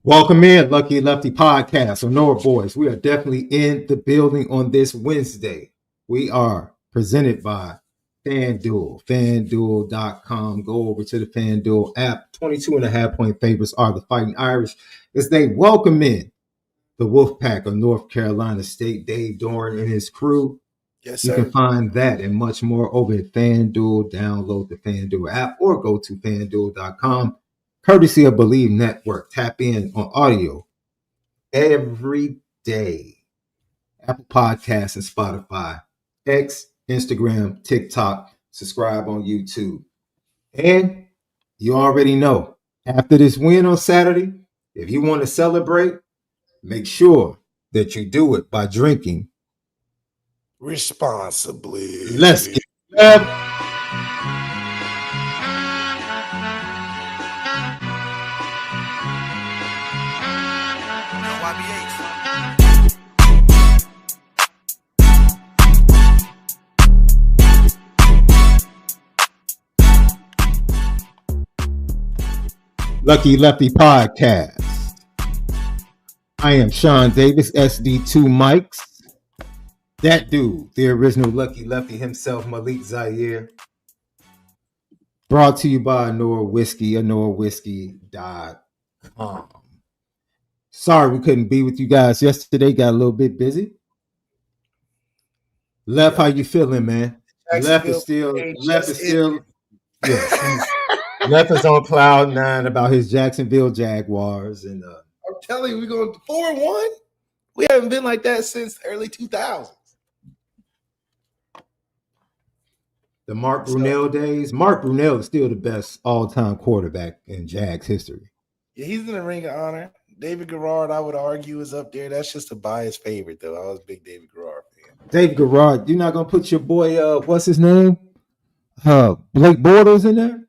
Welcome in, Lucky Lefty Podcast on Notre Boys. We are definitely in the building on this Wednesday. We are presented by FanDuel, FanDuel.com. Go over to the FanDuel app. 22.5-point favorites are the Fighting Irish as they welcome in the Wolfpack of North Carolina State, Dave Doran and his crew. Yes, You sir. can find that and much more over at FanDuel. Download the FanDuel app or go to FanDuel.com. Courtesy of Bleav Network. Tap in on audio every day. Apple Podcasts and Spotify. X, Instagram, TikTok. Subscribe on YouTube. And you already know, after this win on Saturday, if you want to celebrate, make sure that you do it by drinking responsibly. Let's get Lucky Lefty Podcast. I am Shaun Davis, SD2 Mics. That dude, the original Lucky Lefty himself, MALIK ZAIRE. Brought to you by Notre Whiskey, NoreWhiskey.com. Sorry we couldn't be with you guys yesterday. Got a little bit busy. Left, how you feeling, man? Left is still. Yes. Left is on cloud nine about his Jacksonville Jaguars, and I'm telling you, we're going 4-1. We haven't been like that since the early 2000s. The Mark Brunell days. Mark Brunell is still the best all-time quarterback in Jags history. Yeah, he's in the Ring of Honor. David Garrard, I would argue, is up there. That's just a biased favorite, though. I was a big David Garrard fan. David Garrard, you're not gonna put your boy, what's his name? Blake Bortles in there?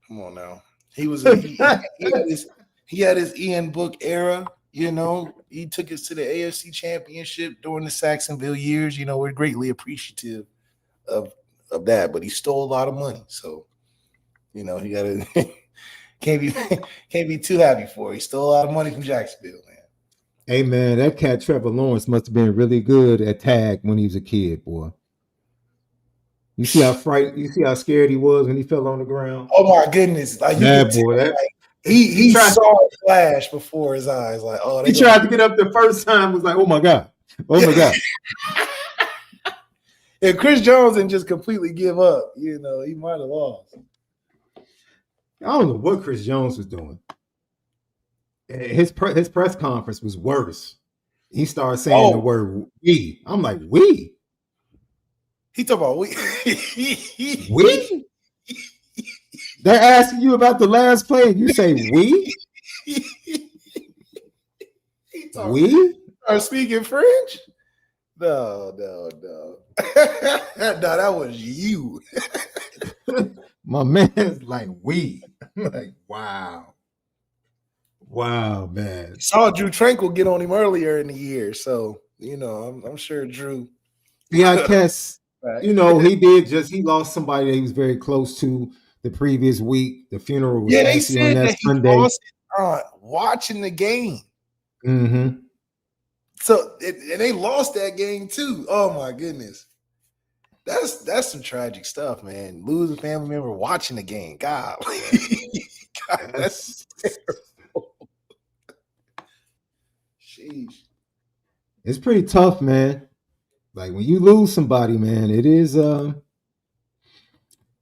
Come on now. He was he had his Ian Book era. You know, he took us to the AFC Championship during the Saxonville years. You know, we're greatly appreciative of that, but he stole a lot of money. So, you know, he gotta can't be too happy for it. He stole a lot of money from Jacksonville, man. Hey man, that cat Trevor Lawrence must have been really good at tag when he was a kid, boy. You see how scared he was when he fell on the ground? Oh my goodness. Like he saw a flash before his eyes. Like, oh, he tried to get up the first time, was like, oh my God. Oh my God. If Chris Jones didn't just completely give up, you know, he might have lost. I don't know what Chris Jones was doing. His press conference was worse. He started saying the word we. I'm like, we? He talking about we? We? They're asking you about the last play and you say we? We? Are speaking French? No. No, that was you. My man's like, we. I'm like, wow. Wow, man. Saw Drew Tranquil get on him earlier in the year. So, you know, I'm sure Drew. Yeah, I guess, you know, he lost somebody that he was very close to the previous week. The funeral was they said on that Sunday. He lost watching the game. Mm-hmm. So and they lost that game too. Oh my goodness, that's some tragic stuff, man. Lose a family member watching the game. God, that's terrible. Sheesh. It's pretty tough, man. Like when you lose somebody, man, it is it's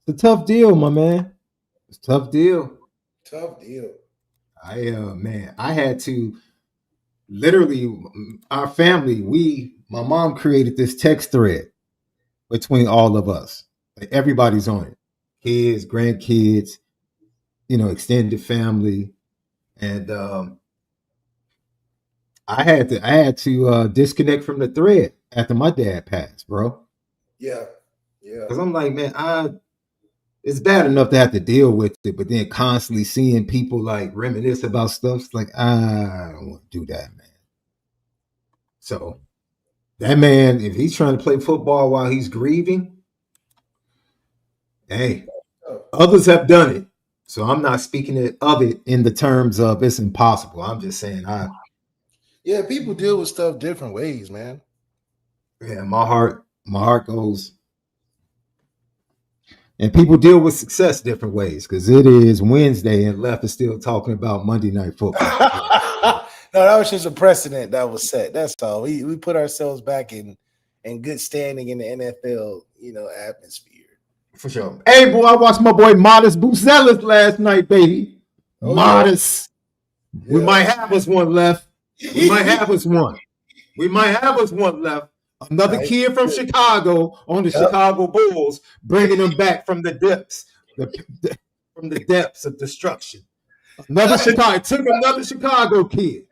a tough deal, my man. It's a tough deal. Tough deal. I had to. Literally, our family, my mom created this text thread between all of us. Like everybody's on it. Kids, grandkids, you know, extended family. And I had to disconnect from the thread after my dad passed, bro. Yeah. Because I'm like, man, it's bad enough to have to deal with it, but then constantly seeing people like reminisce about stuff, it's like, I don't want to do that, man. So that man, if he's trying to play football while he's grieving, hey, others have done it. So I'm not speaking of it in the terms of it's impossible. I'm just saying Yeah, people deal with stuff different ways, man. yeah, my heart goes, and people deal with success different ways because it is Wednesday and Left is still talking about Monday Night Football. No, that was just a precedent that was set. That's all. We put ourselves back in good standing in the NFL, atmosphere. For sure. Hey, boy, I watched my boy Modest Bucelis last night, baby. Oh yeah, Modest. We yeah. might have us one left. We might have us one. We might have us one left. Another Nice. kid from Chicago on the Chicago Bulls, bringing them back from the depths, from the depths of destruction. Another Chicago. It took another Chicago kid.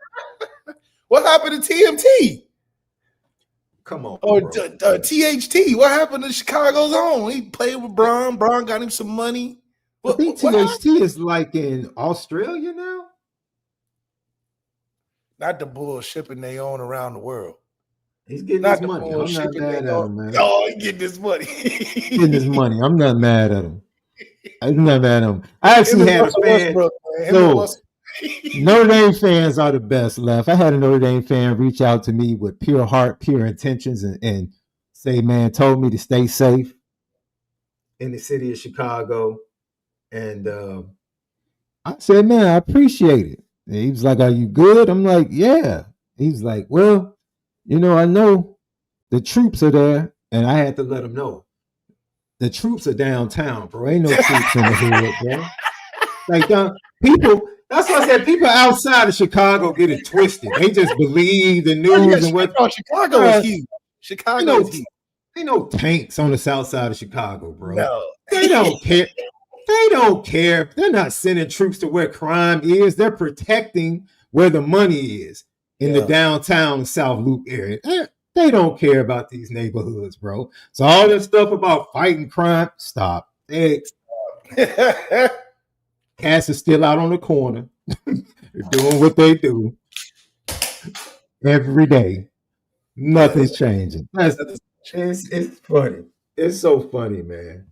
What happened to TMT? Come on. Or bro. THT? What happened to Chicago's own? He played with Bron. Bron got him some money. I think THT is like in Australia now. Not the Bulls shipping they own around the world. He's getting his money. I'm not mad at him, man. Oh, he's getting his money. Getting his money. I'm not mad at him. I'm not mad at him. I actually had a fan. So, Notre Dame fans are the best, Left. I had a Notre Dame fan reach out to me with pure heart, pure intentions, and say, man, told me to stay safe in the city of Chicago. And I said, man, I appreciate it. And he was like, are you good? I'm like, yeah. He's like, well, I know the troops are there. And I had to let him know. The troops are downtown, bro. Ain't no troops in the hood, bro. Like, people, that's why I said people outside of Chicago get it twisted. They just believe the news and what. Chicago is huge. Chicago is huge. Ain't no tanks on the south side of Chicago, bro. No. They don't care. They don't care. They're not sending troops to where crime is. They're protecting where the money is in the downtown South Loop area. They don't care about these neighborhoods, bro. So all this stuff about fighting crime, stop. Cats are still out on the corner. They're doing what they do every day. Nothing's changing. It's funny. It's so funny, man.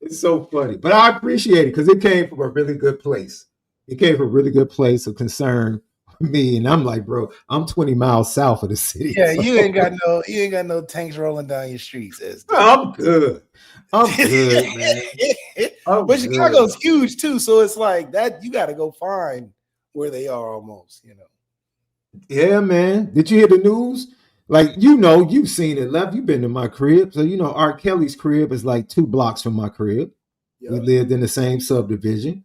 It's so funny. But I appreciate it because it came from a really good place. It came from a really good place of concern for me. And I'm like, bro, I'm 20 miles south of the city. Yeah, so. you ain't got no tanks rolling down your streets. I'm good. I'm good, man. But Chicago's huge too, so it's like that you gotta go find where they are almost, Yeah, man. Did you hear the news? Like, you've seen it, Left. You've been to my crib. So, R. Kelly's crib is like 2 blocks from my crib. Yep. We lived in the same subdivision.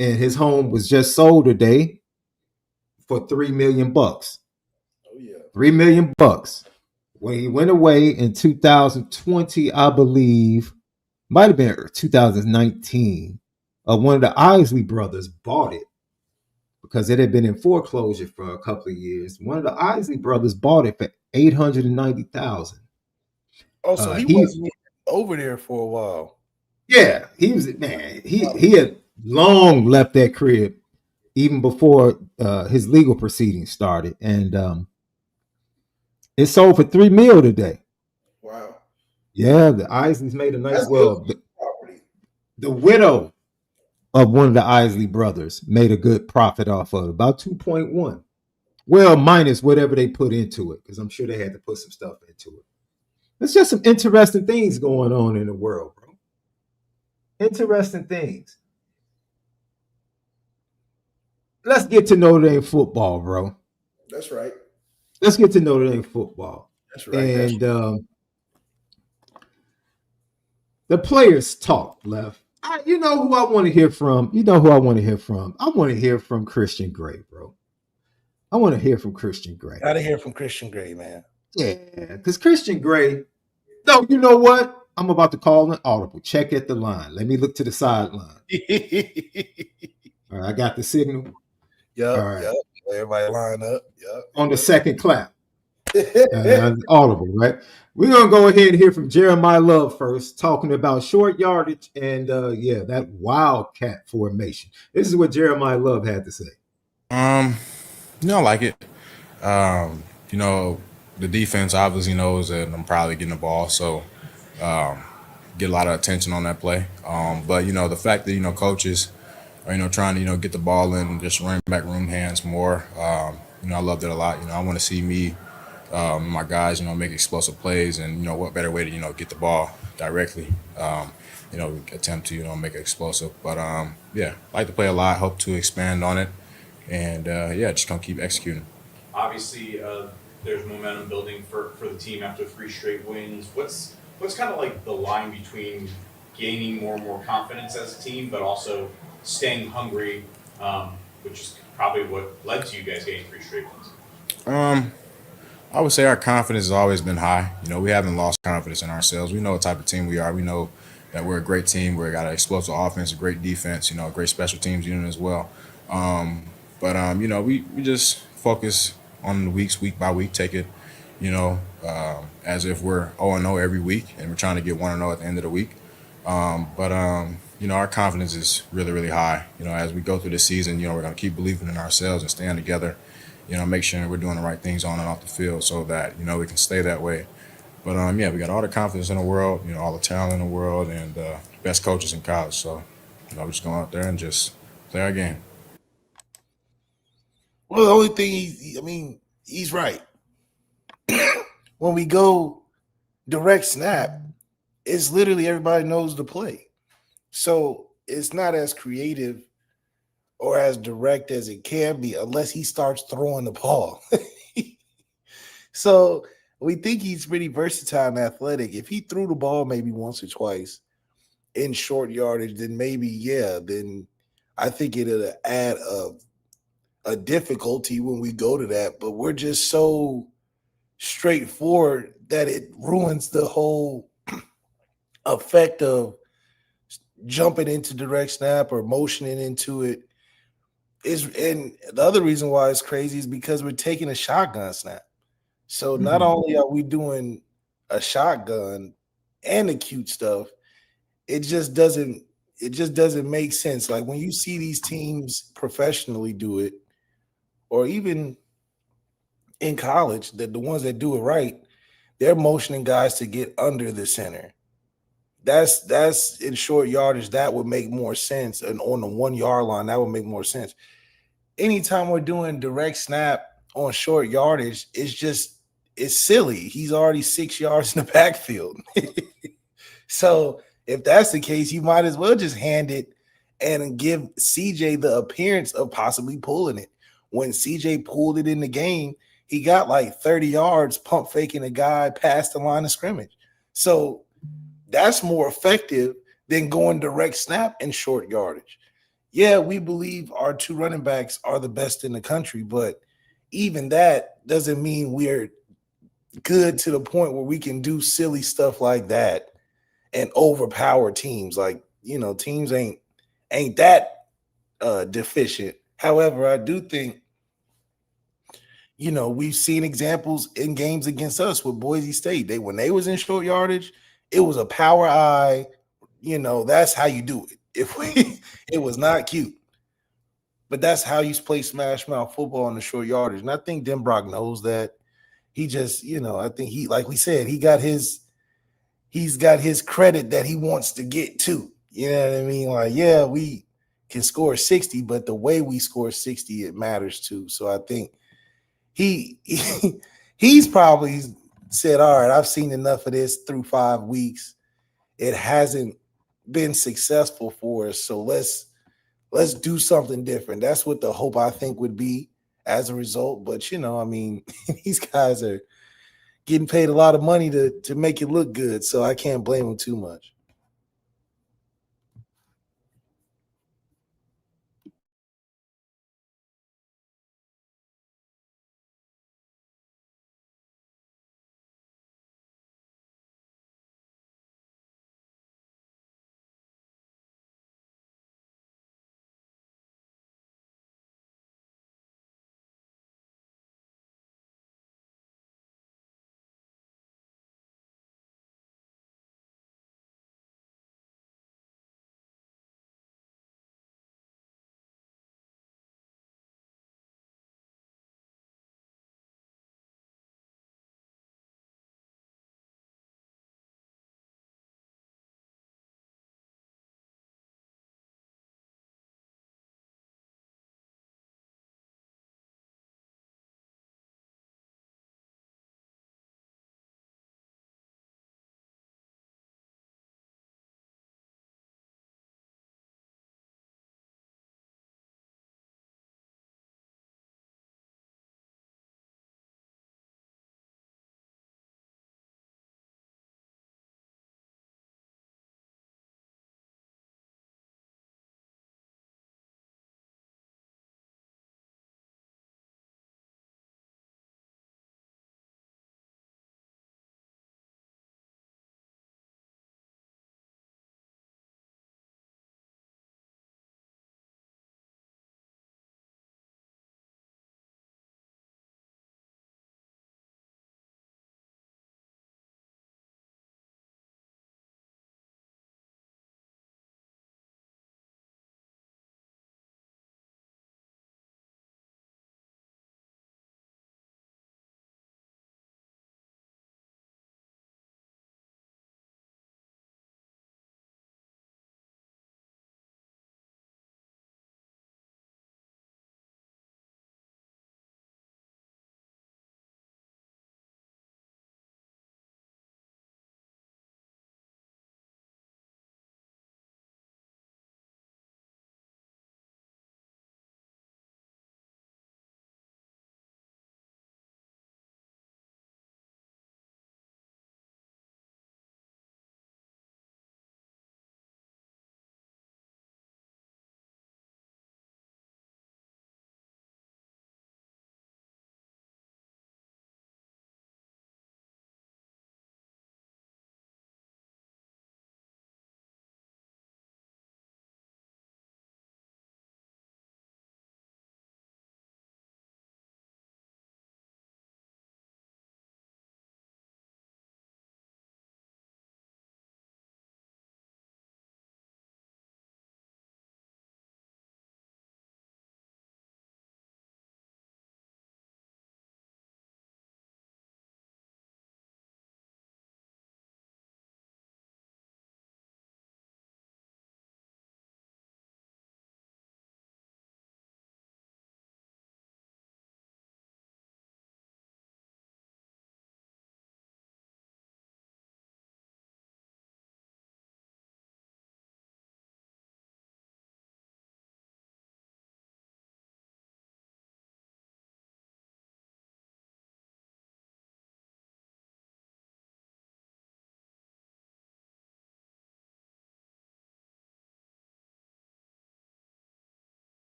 And his home was just sold today for $3 million. Oh, yeah. $3 million. When he went away in 2020, I believe, might have been 2019, one of the Isley brothers bought it. Because it had been in foreclosure for a couple of years. One of the Isley brothers bought it for $890,000. Oh, so he wasn't over there for a while. Yeah, he was, man. He had long left that crib even before his legal proceedings started, and it sold for $3 million today. Wow. Yeah, the Isleys made a nice. The widow of one of the Isley brothers made a good profit off of it, about 2.1. Well, minus whatever they put into it, because I'm sure they had to put some stuff into it. There's just some interesting things going on in the world, bro. Interesting things. Let's get to Notre Dame football, bro. That's right. Let's get to Notre Dame football. That's right. And the players talk, Left. You know who I want to hear from? I want to hear from Christian Gray, bro. I want to hear from Christian Gray. Gotta hear from Christian Gray, man. Yeah, because Christian Gray, no, you know what? I'm about to call an audible. Check at the line. Let me look to the sideline. All right, I got the signal. Yep. All right. Yep. Everybody line up. Yep. On the second clap. Audible, right? We're going to go ahead and hear from Jeremiah Love first, talking about short yardage and, that wildcat formation. This is what Jeremiah Love had to say. I like it. The defense obviously knows that I'm probably getting the ball, so get a lot of attention on that play. But, the fact that, coaches trying to get the ball in, just running back room hands more. I loved it a lot. I want to see me, my guys, make explosive plays, and what better way to get the ball directly. Attempt to make it explosive. But yeah, like to play a lot. Hope to expand on it, and yeah, just gonna keep executing. Obviously, there's momentum building for the team after 3 straight wins. What's kind of like the line between gaining more and more confidence as a team, but also staying hungry, which is probably what led to you guys getting 3 straight wins? Um, I would say our confidence has always been high. We haven't lost confidence in ourselves. We know what type of team we are. We know that we're a great team. We got an explosive offense, a great defense, a great special teams unit as well. But we just focus on the weeks, week by week, take it, as if we're 0-0 every week and we're trying to get 1-0 at the end of the week. Our confidence is really, really high. As we go through the season, we're going to keep believing in ourselves and staying together, make sure we're doing the right things on and off the field so that, we can stay that way. But yeah, we got all the confidence in the world, all the talent in the world, and best coaches in college. So, we're just going out there and just play our game. Well, the only thing he's right. When we go direct snap, it's literally everybody knows the play. So it's not as creative or as direct as it can be unless he starts throwing the ball. So we think he's pretty versatile and athletic. If he threw the ball maybe once or twice in short yardage, then maybe, then I think it'll add a difficulty when we go to that. But we're just so straightforward that it ruins the whole effect of jumping into direct snap or motioning into it. And the other reason why it's crazy is because we're taking a shotgun snap. So not only are we doing a shotgun and the cute stuff, it just doesn't make sense. Like when you see these teams professionally do it, or even in college, that the ones that do it right, they're motioning guys to get under the center. That's in short yardage. That would make more sense. And on the 1 yard line, that would make more sense. Anytime we're doing direct snap on short yardage, it's silly. He's already 6 yards in the backfield. So if that's the case, you might as well just hand it and give CJ the appearance of possibly pulling it. When CJ pulled it in the game, he got like 30 yards pump faking a guy past the line of scrimmage. So that's more effective than going direct snap and short yardage. Yeah, we believe our 2 running backs are the best in the country, but even that doesn't mean we're good to the point where we can do silly stuff like that and overpower teams. Like, teams ain't that deficient. However, I do think, we've seen examples in games against us with Boise State. When they was in short yardage, it was a power eye. That's how you do it. It was not cute, but that's how you play smash mouth football in the short yardage. And I think Denbrock knows that. He just, I think like we said, he's got his credit that he wants to get to. You know what I mean? Like, yeah, we can score 60, but the way we score 60, it matters too. So I think he's probably said, all right, I've seen enough of this through 5 weeks. It hasn't been successful for us. So let's do something different. That's what the hope I think would be as a result. But these guys are getting paid a lot of money to make it look good. So I can't blame them too much.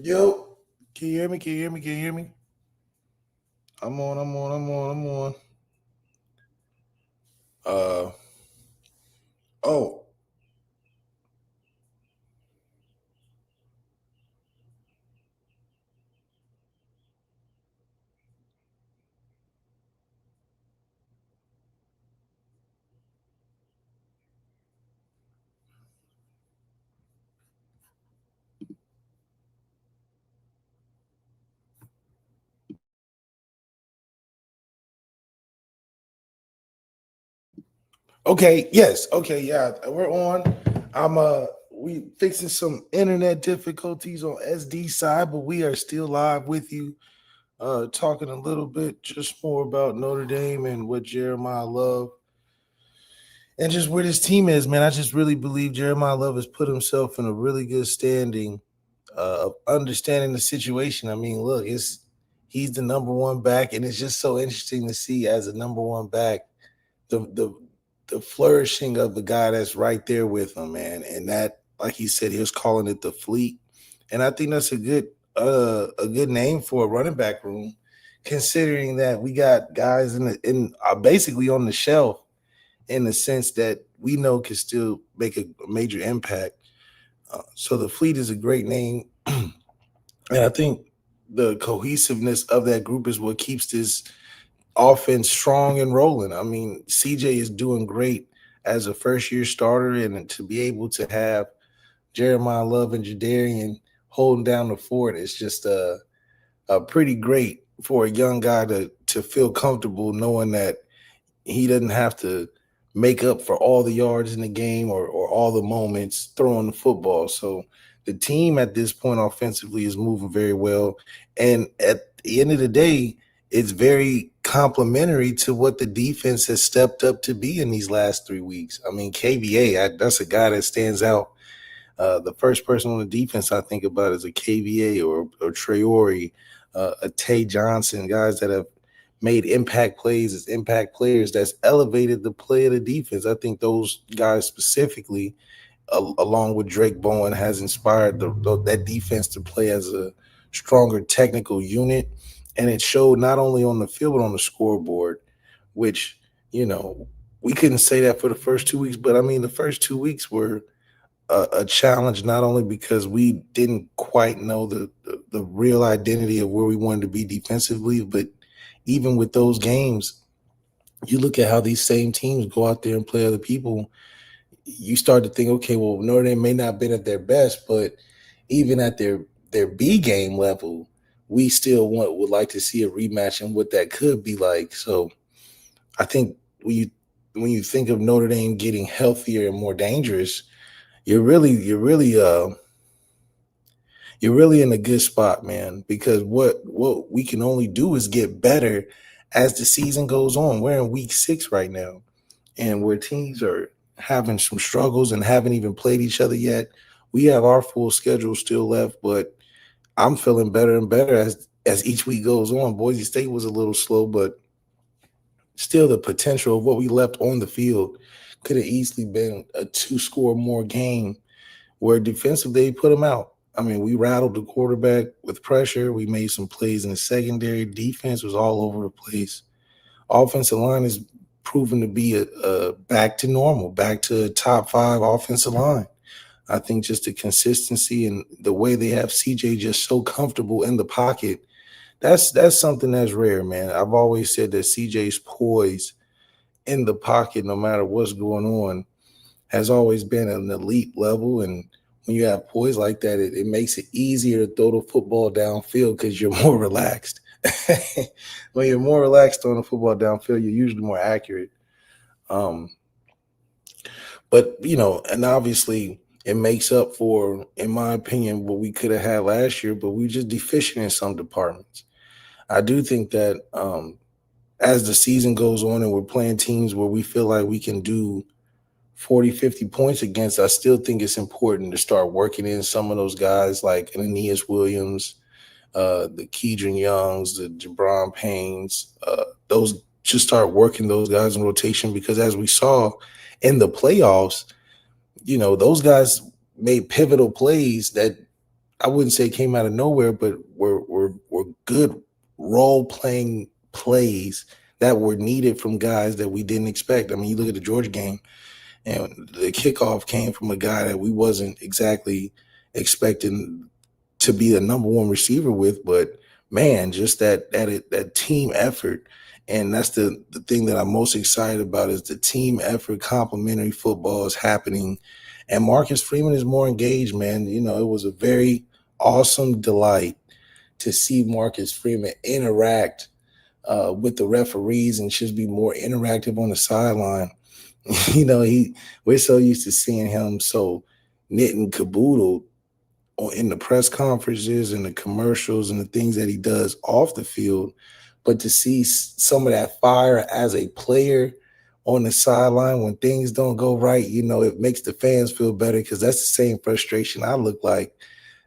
Yo, can you hear me? Can you hear me? Can you hear me? I'm on. I'm on. Uh oh. Okay, yes. Okay, yeah. We're on. I'm we fixing some internet difficulties on SD side, but we are still live with you. Talking a little bit just more about Notre Dame and what Jeremiah Love and just where this team is, man. I just really believe Jeremiah Love has put himself in a really good standing of understanding the situation. I mean, look, he's the number one back, and it's just so interesting to see as a number one back the flourishing of the guy that's right there with him, man. And that, like he said, he was calling it the fleet, and I think that's a good name for a running back room, considering that we got guys in basically on the shelf in the sense that we know can still make a major impact. So the fleet is a great name, and I think the cohesiveness of that group is what keeps this offense strong and rolling. I mean, CJ is doing great as a first year starter, and to be able to have Jeremiah Love and Jadarian holding down the fort is just a pretty great for a young guy to feel comfortable knowing that he doesn't have to make up for all the yards in the game or all the moments throwing the football. So the team at this point offensively is moving very well. And at the end of the day, it's very complimentary to what the defense has stepped up to be in these last 3 weeks. I mean, that's a guy that stands out. The first person on the defense I think about is a KVA or Traore, a Tay Johnson, guys that have made impact plays as impact players that's elevated the play of the defense. I think those guys specifically, along with Drake Bowen, has inspired that defense to play as a stronger technical unit. And it showed not only on the field, but on the scoreboard, which, we couldn't say that for the first 2 weeks, but I mean, the first 2 weeks were a challenge, not only because we didn't quite know the real identity of where we wanted to be defensively, but even with those games, you look at how these same teams go out there and play other people, you start to think, okay, well, Notre Dame may not have been at their best, but even at their B game level, we still would like to see a rematch and what that could be like. So I think when you think of Notre Dame getting healthier and more dangerous, you're really in a good spot, man, because what we can only do is get better as the season goes on. We're in week 6 right now, and where teams are having some struggles and haven't even played each other yet. We have our full schedule still left, but I'm feeling better and better as each week goes on. Boise State was a little slow, but still the potential of what we left on the field could have easily been a 2-score more game where defensively they put them out. I mean, we rattled the quarterback with pressure. We made some plays in the secondary. Defense was all over the place. Offensive line is proven to be a back to normal, back to a top 5 offensive line. I think just the consistency and the way they have CJ just so comfortable in the pocket, that's something that's rare, man. I've always said that CJ's poise in the pocket, no matter what's going on, has always been an elite level. And when you have poise like that, it makes it easier to throw the football downfield because you're more relaxed. When you're more relaxed throwing the football downfield, you're usually more accurate. But, and obviously it makes up for, in my opinion, what we could have had last year, but we're just deficient in some departments. I do think that as the season goes on and we're playing teams where we feel like we can do 40, 50 points against, I still think it's important to start working in some of those guys like Aeneas Williams, the Keedron Youngs, the Jabron Paynes, those just start working those guys in rotation, because as we saw in the playoffs, those guys made pivotal plays that I wouldn't say came out of nowhere, but were good role playing plays that were needed from guys that we didn't expect. I mean, you look at the Georgia game, and the kickoff came from a guy that we wasn't exactly expecting to be the number one receiver with, but man, just that team effort. And that's the thing that I'm most excited about is the team effort, complementary football is happening. And Marcus Freeman is more engaged, man. You know, it was a very awesome delight to see Marcus Freeman interact with the referees and just be more interactive on the sideline. You know, we're so used to seeing him so knit and caboodled in the press conferences and the commercials and the things that he does off the field. But to see some of that fire as a player on the sideline when things don't go right, you know, it makes the fans feel better because that's the same frustration I look like,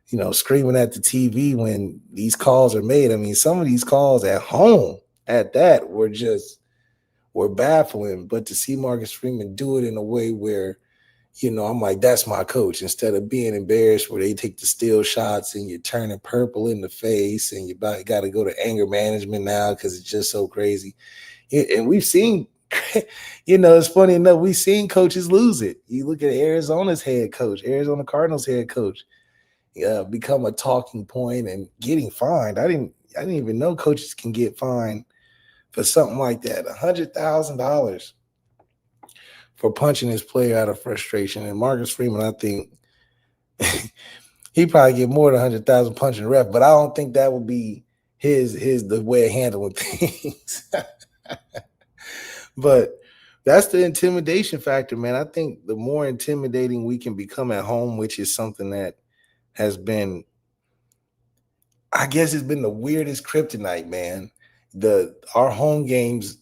you know, screaming at the TV when these calls are made. I mean, some of these calls at home at that were baffling. But to see Marcus Freeman do it in a way where, you know, I'm like, that's my coach. Instead of being embarrassed where they take the still shots and you're turning purple in the face and you got to go to anger management now because it's just so crazy. And we've seen, you know, it's funny enough, we've seen coaches lose it. You look at Arizona's head coach, Arizona Cardinals head coach, become a talking point and getting fined. I didn't even know coaches can get fined for something like that, $100,000 for punching his player out of frustration. And Marcus Freeman, I think he probably get more than 100,000 punching the ref, but I don't think that would be the way of handling things. But that's the intimidation factor, man. I think the more intimidating we can become at home, which is something that has been, I guess it's been the weirdest kryptonite, man. Our home games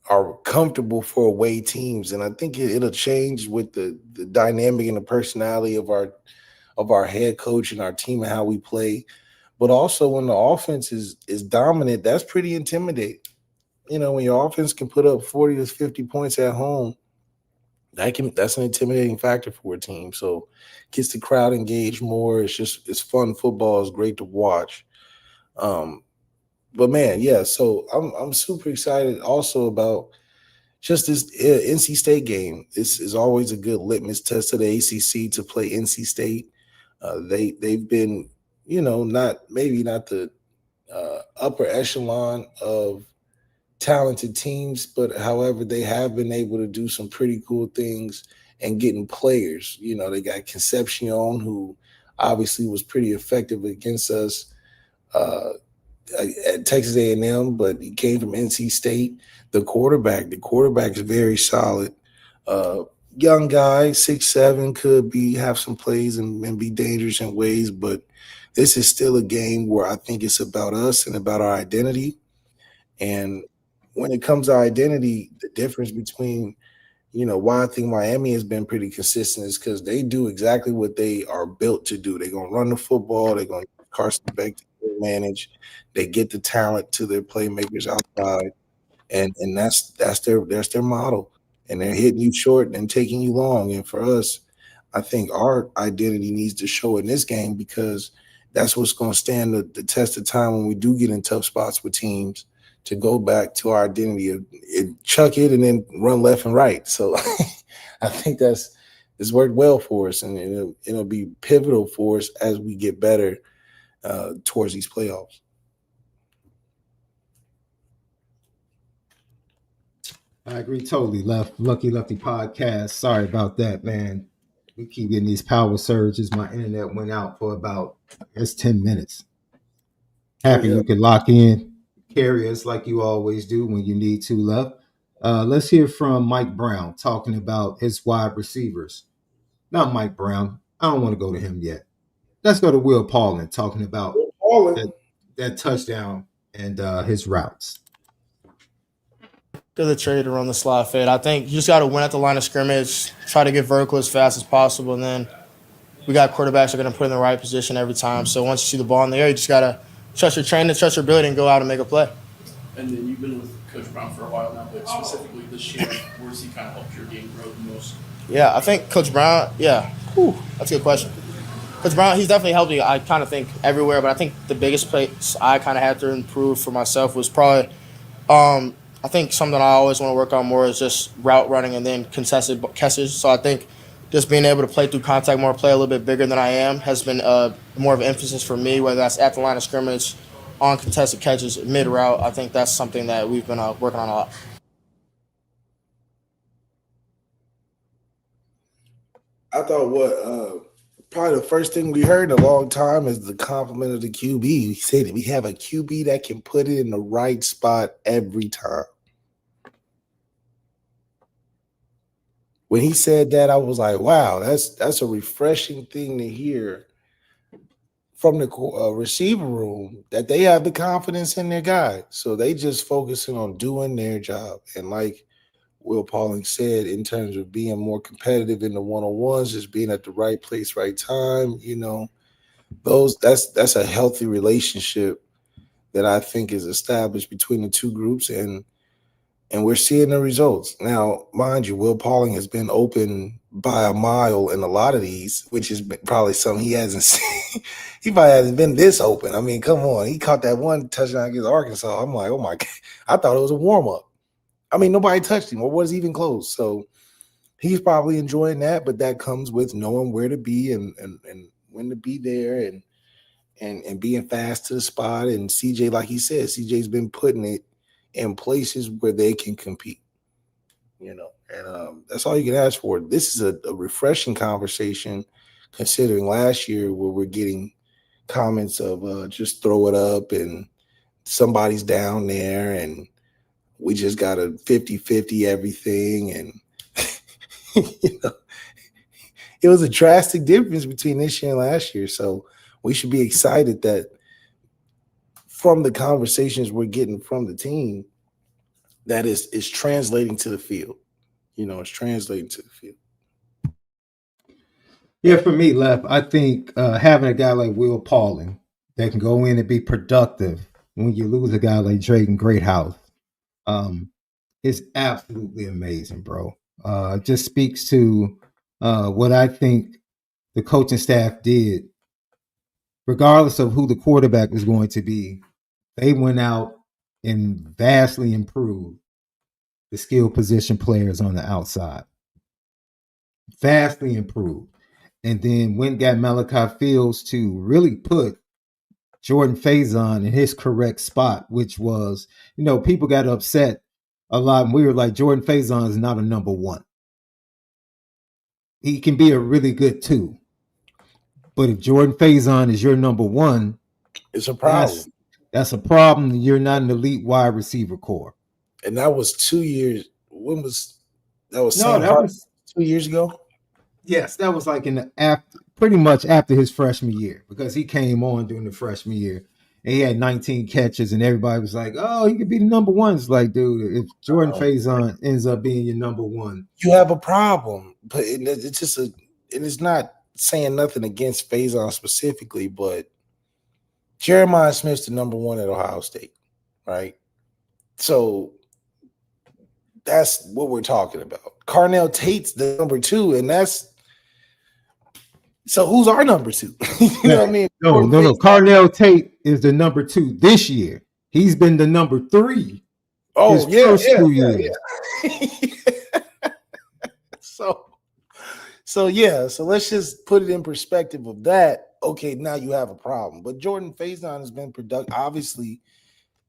are comfortable for away teams, and I think it'll change with the dynamic and the personality of our head coach and our team and how we play. But also when the offense is dominant, that's pretty intimidating. You know, when your offense can put up 40 to 50 points at home, that's an intimidating factor for a team. So gets the crowd engaged more. It's fun football. It's great to watch. But man, yeah, so I'm super excited also about just this NC State game. This is always a good litmus test to the ACC to play NC State. They've been, you know, not the upper echelon of talented teams, but however, they have been able to do some pretty cool things and getting players. You know, they got Concepcion, who obviously was pretty effective against us at Texas A&M, but he came from NC State. The quarterback is very solid. Young guy, 6'7", could have some plays and be dangerous in ways, but this is still a game where I think it's about us and about our identity. And when it comes to identity, the difference between, you know, why I think Miami has been pretty consistent is because they do exactly what they are built to do. They're going to run the football. They're going to Carson Beck to manage. They get the talent to their playmakers outside, and that's their model. And they're hitting you short and taking you long. And for us, I think our identity needs to show in this game because that's what's going to stand the test of time when we do get in tough spots with teams, to go back to our identity of chuck it and then run left and right. So I think it's worked well for us, and it'll be pivotal for us as we get better towards these playoffs. I agree totally. Lucky Lefty podcast. Sorry about that, man. We keep getting these power surges. My internet went out for about, I guess, 10 minutes. Happy you could lock in, carry us like you always do when you need to, Left. Let's hear from Mike Brown talking about his wide receivers. Not Mike Brown. I don't want to go to him yet. Let's go to Will Paulin talking about that touchdown and his routes. Good trade to run the slot fade. I think you just got to win at the line of scrimmage, try to get vertical as fast as possible, and then we got quarterbacks that are going to put in the right position every time. So once you see the ball in the air, you just got to trust your training, trust your ability, and go out and make a play. And then you've been with Coach Brown for a while now, but specifically this year, where does he kind of help your game grow the most? Yeah, I think Coach Brown, that's a good question. Because Brown, he's definitely helped me. I kind of think everywhere, but I think the biggest place I kind of had to improve for myself was probably, I think something I always want to work on more is just route running and then contested catches. So I think just being able to play through contact more, play a little bit bigger than I am, has been more of an emphasis for me. Whether that's at the line of scrimmage, on contested catches, mid route. I think that's something that we've been working on a lot. I thought probably the first thing we heard in a long time is the compliment of the QB. He said that we have a QB that can put it in the right spot every time. When he said that, I was like, wow, that's a refreshing thing to hear from the receiver room, that they have the confidence in their guy. So they just focusing on doing their job. And like Will Pauling said, in terms of being more competitive in the one-on-ones, just being at the right place, right time, that's a healthy relationship that I think is established between the two groups, and we're seeing the results. Now, mind you, Will Pauling has been open by a mile in a lot of these, which is probably something he hasn't seen. He probably hasn't been this open. I mean, come on. He caught that one touchdown against Arkansas. I'm like, oh my God. I thought it was a warm-up. I mean, nobody touched him or was even close. So he's probably enjoying that, but that comes with knowing where to be and when to be there and being fast to the spot. And CJ, like he said, CJ's been putting it in places where they can compete, and that's all you can ask for. This is a refreshing conversation, considering last year where we're getting comments of just throw it up and somebody's down there and we just got a 50-50 everything. And, it was a drastic difference between this year and last year. So we should be excited that from the conversations we're getting from the team, that is translating to the field. It's translating to the field. Yeah, for me, Left, I think having a guy like Will Pauling that can go in and be productive when you lose a guy like Drayton Greathouse is absolutely amazing, bro. It just speaks to what I think the coaching staff did, regardless of who the quarterback was going to be. They went out and vastly improved the skill position players on the outside. Vastly improved. And then went and got MALIK Fields to really put Jordan Faison in his correct spot, which was, people got upset a lot. And we were like, Jordan Faison is not a number one. He can be a really good two. But if Jordan Faison is your number one, it's a problem. That's a problem. You're not an elite wide receiver core. And that was 2 years. When was that? Was no, that was 2 years ago. Yes, that was like pretty much after his freshman year, because he came on during the freshman year and he had 19 catches and everybody was like, oh, he could be the number one. It's like, dude, if Jordan Faison ends up being your number one, you have a problem. But it's just and it's not saying nothing against Faison specifically, but Jeremiah Smith's the number one at Ohio State, right? So that's what we're talking about. Carnell Tate's the number two, and so who's our number two? You know what I mean? No. Carnell Tate is the number two this year. He's been the number three. Oh, yeah. So let's just put it in perspective of that. Okay, now you have a problem. But Jordan Faison has been productive. Obviously,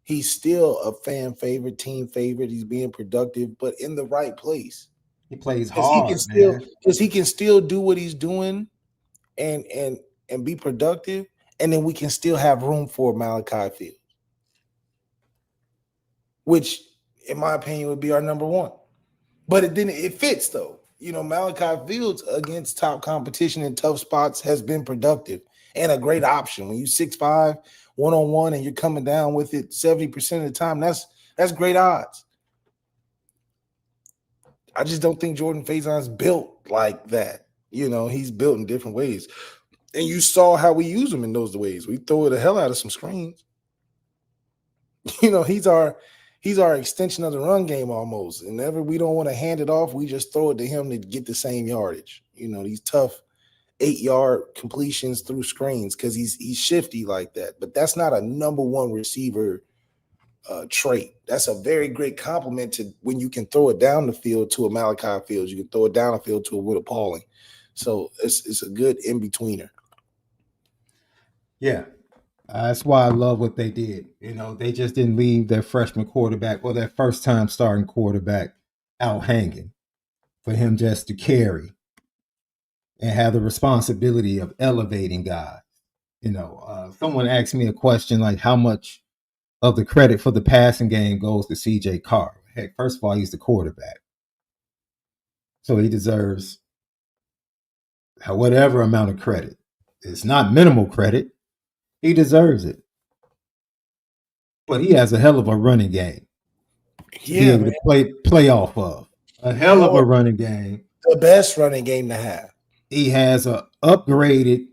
he's still a fan favorite, team favorite. He's being productive, but in the right place. He plays hard, because he can still do what he's doing and be productive, and then we can still have room for MALIK Fields, which, in my opinion, would be our number one. But it fits, though. MALIK Fields against top competition in tough spots has been productive and a great option. When you 6'5", one-on-one, and you're coming down with it 70% of the time, that's great odds. I just don't think Jordan Faison's built like that. He's built in different ways. And you saw how we use him in those ways. We throw the hell out of some screens. He's our extension of the run game almost. Whenever we don't want to hand it off, we just throw it to him to get the same yardage. These tough 8-yard completions through screens because he's shifty like that. But that's not a number one receiver trait. That's a very great compliment to when you can throw it down the field to a MALIK Fields. You can throw it down the field to a Will Pauling. So it's a good in-betweener. Yeah. That's why I love what they did. You know, they just didn't leave their freshman quarterback or their first time starting quarterback out hanging for him just to carry and have the responsibility of elevating guys. You know, someone asked me a question like how much of the credit for the passing game goes to CJ Carr. Heck, first of all, he's the quarterback. So he deserves whatever amount of credit. It's not minimal credit. He deserves it. But he has a hell of a running game to be able to play off of. A hell of a running game. The best running game to have. He has a upgraded,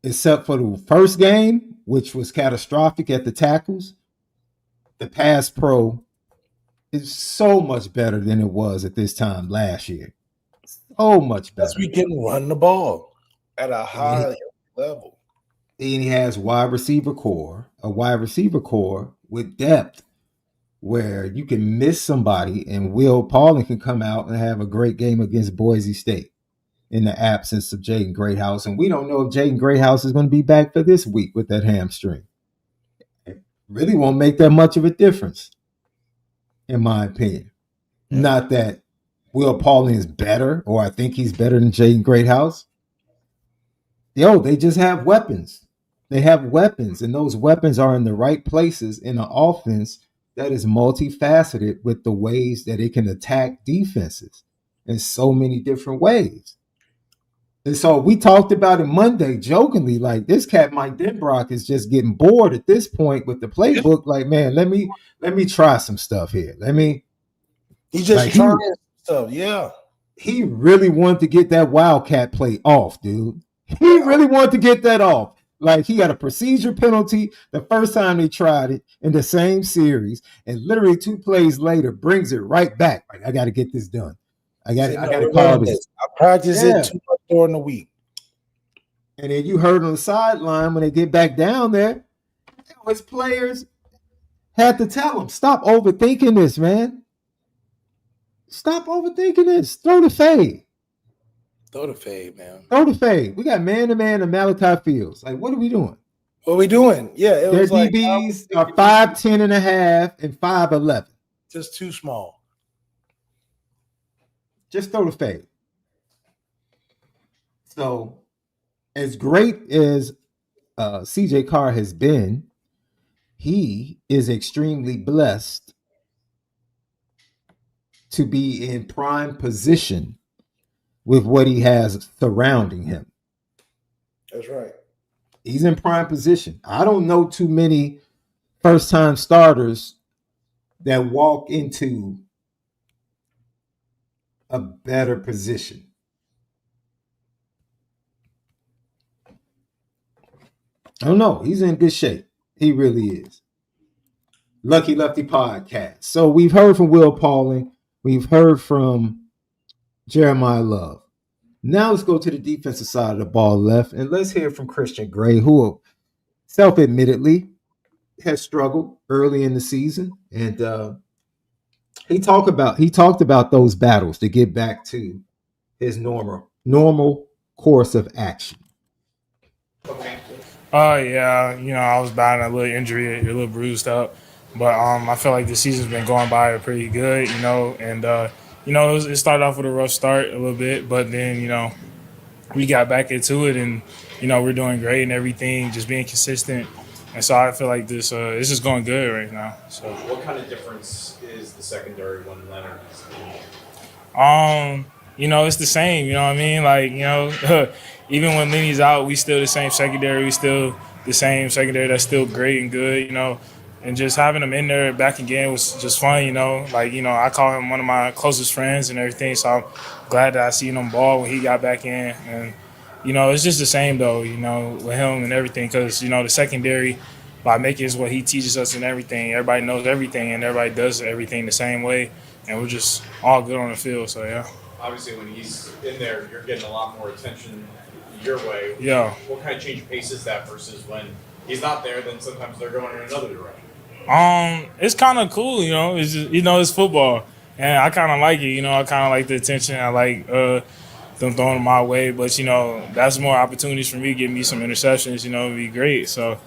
except for the first game, which was catastrophic at the tackles. The pass pro is so much better than it was at this time last year. So much better. Because we can run the ball at a high level. And he has a wide receiver core with depth where you can miss somebody and Will Pauling can come out and have a great game against Boise State in the absence of Jaden Greathouse. And we don't know if Jaden Greathouse is going to be back for this week with that hamstring. It really won't make that much of a difference, in my opinion. Yeah. Not that Will Pauling is better or I think he's better than Jaden Greathouse. They just have weapons. They have weapons, and those weapons are in the right places in an offense that is multifaceted with the ways that it can attack defenses in so many different ways. And so we talked about it Monday jokingly, like this cat Mike Denbrock is just getting bored at this point with the playbook. Like, man, let me try some stuff here. He just trying stuff, yeah. He really wanted to get that Wildcat play off, dude. He really wanted to get that off. Like, he got a procedure penalty the first time they tried it in the same series, and literally 2 plays later brings it right back. Like, I got to get this done. I got to call this. I practice it too much during the week. And then you heard on the sideline when they get back down there, his players had to tell him, stop overthinking this, man. Stop overthinking this. Throw the fade. Throw the fade, man. Throw the fade. We got man-to-man and MALIK Fields. Like, what are we doing? What are we doing? Yeah, their DBs are 5'10 and a half and 5'11. Just too small. Just throw the fade. So, as great as CJ Carr has been, he is extremely blessed to be in prime position with what he has surrounding him. That's right. He's in prime position. I don't know too many first-time starters that walk into a better position. I don't know. He's in good shape. He really is. Lucky Lefty podcast. So we've heard from Will Pauling. We've heard from Jeremiah Love. Now let's go to the defensive side of the ball left, and let's hear from Christian Gray, who self-admittedly has struggled early in the season. And he talked about those battles to get back to his normal course of action. Yeah, I was battling a little injury, a little bruised up. But I feel like the season's been going by pretty good, and it started off with a rough start a little bit, but then, we got back into it and, we're doing great and everything, just being consistent. And so I feel like this is going good right now. So what kind of difference is the secondary when Leonard is it's the same, you know what I mean? Like, even when Lenny's out, we still the same secondary. We still the same secondary that's still great and good, And just having him in there back again was just fun, Like, I call him one of my closest friends and everything, so I'm glad that I seen him ball when he got back in. And, it's just the same, though, with him and everything because, the secondary, by making is what he teaches us and everything. Everybody knows everything and everybody does everything the same way, and we're just all good on the field, so, yeah. Obviously, when he's in there, you're getting a lot more attention, your way. Yeah. What kind of change of pace is that versus when he's not there? Then sometimes they're going in another direction. It's kind of cool, you know. It's just, it's football, and I kind of like it. You know, I kind of like the attention. I like them throwing my way, but that's more opportunities for me, give me some interceptions. It'd be great. So,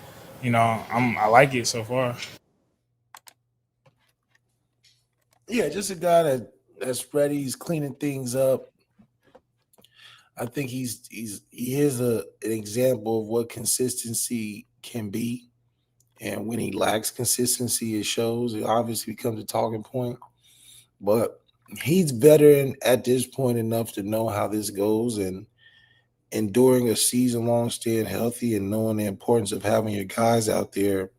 I like it so far. Yeah, just a guy that's ready. He's cleaning things up. I think he is an example of what consistency can be. And when he lacks consistency, it shows. It obviously becomes a talking point. But he's veteran at this point enough to know how this goes, and enduring a season-long staying healthy and knowing the importance of having your guys out there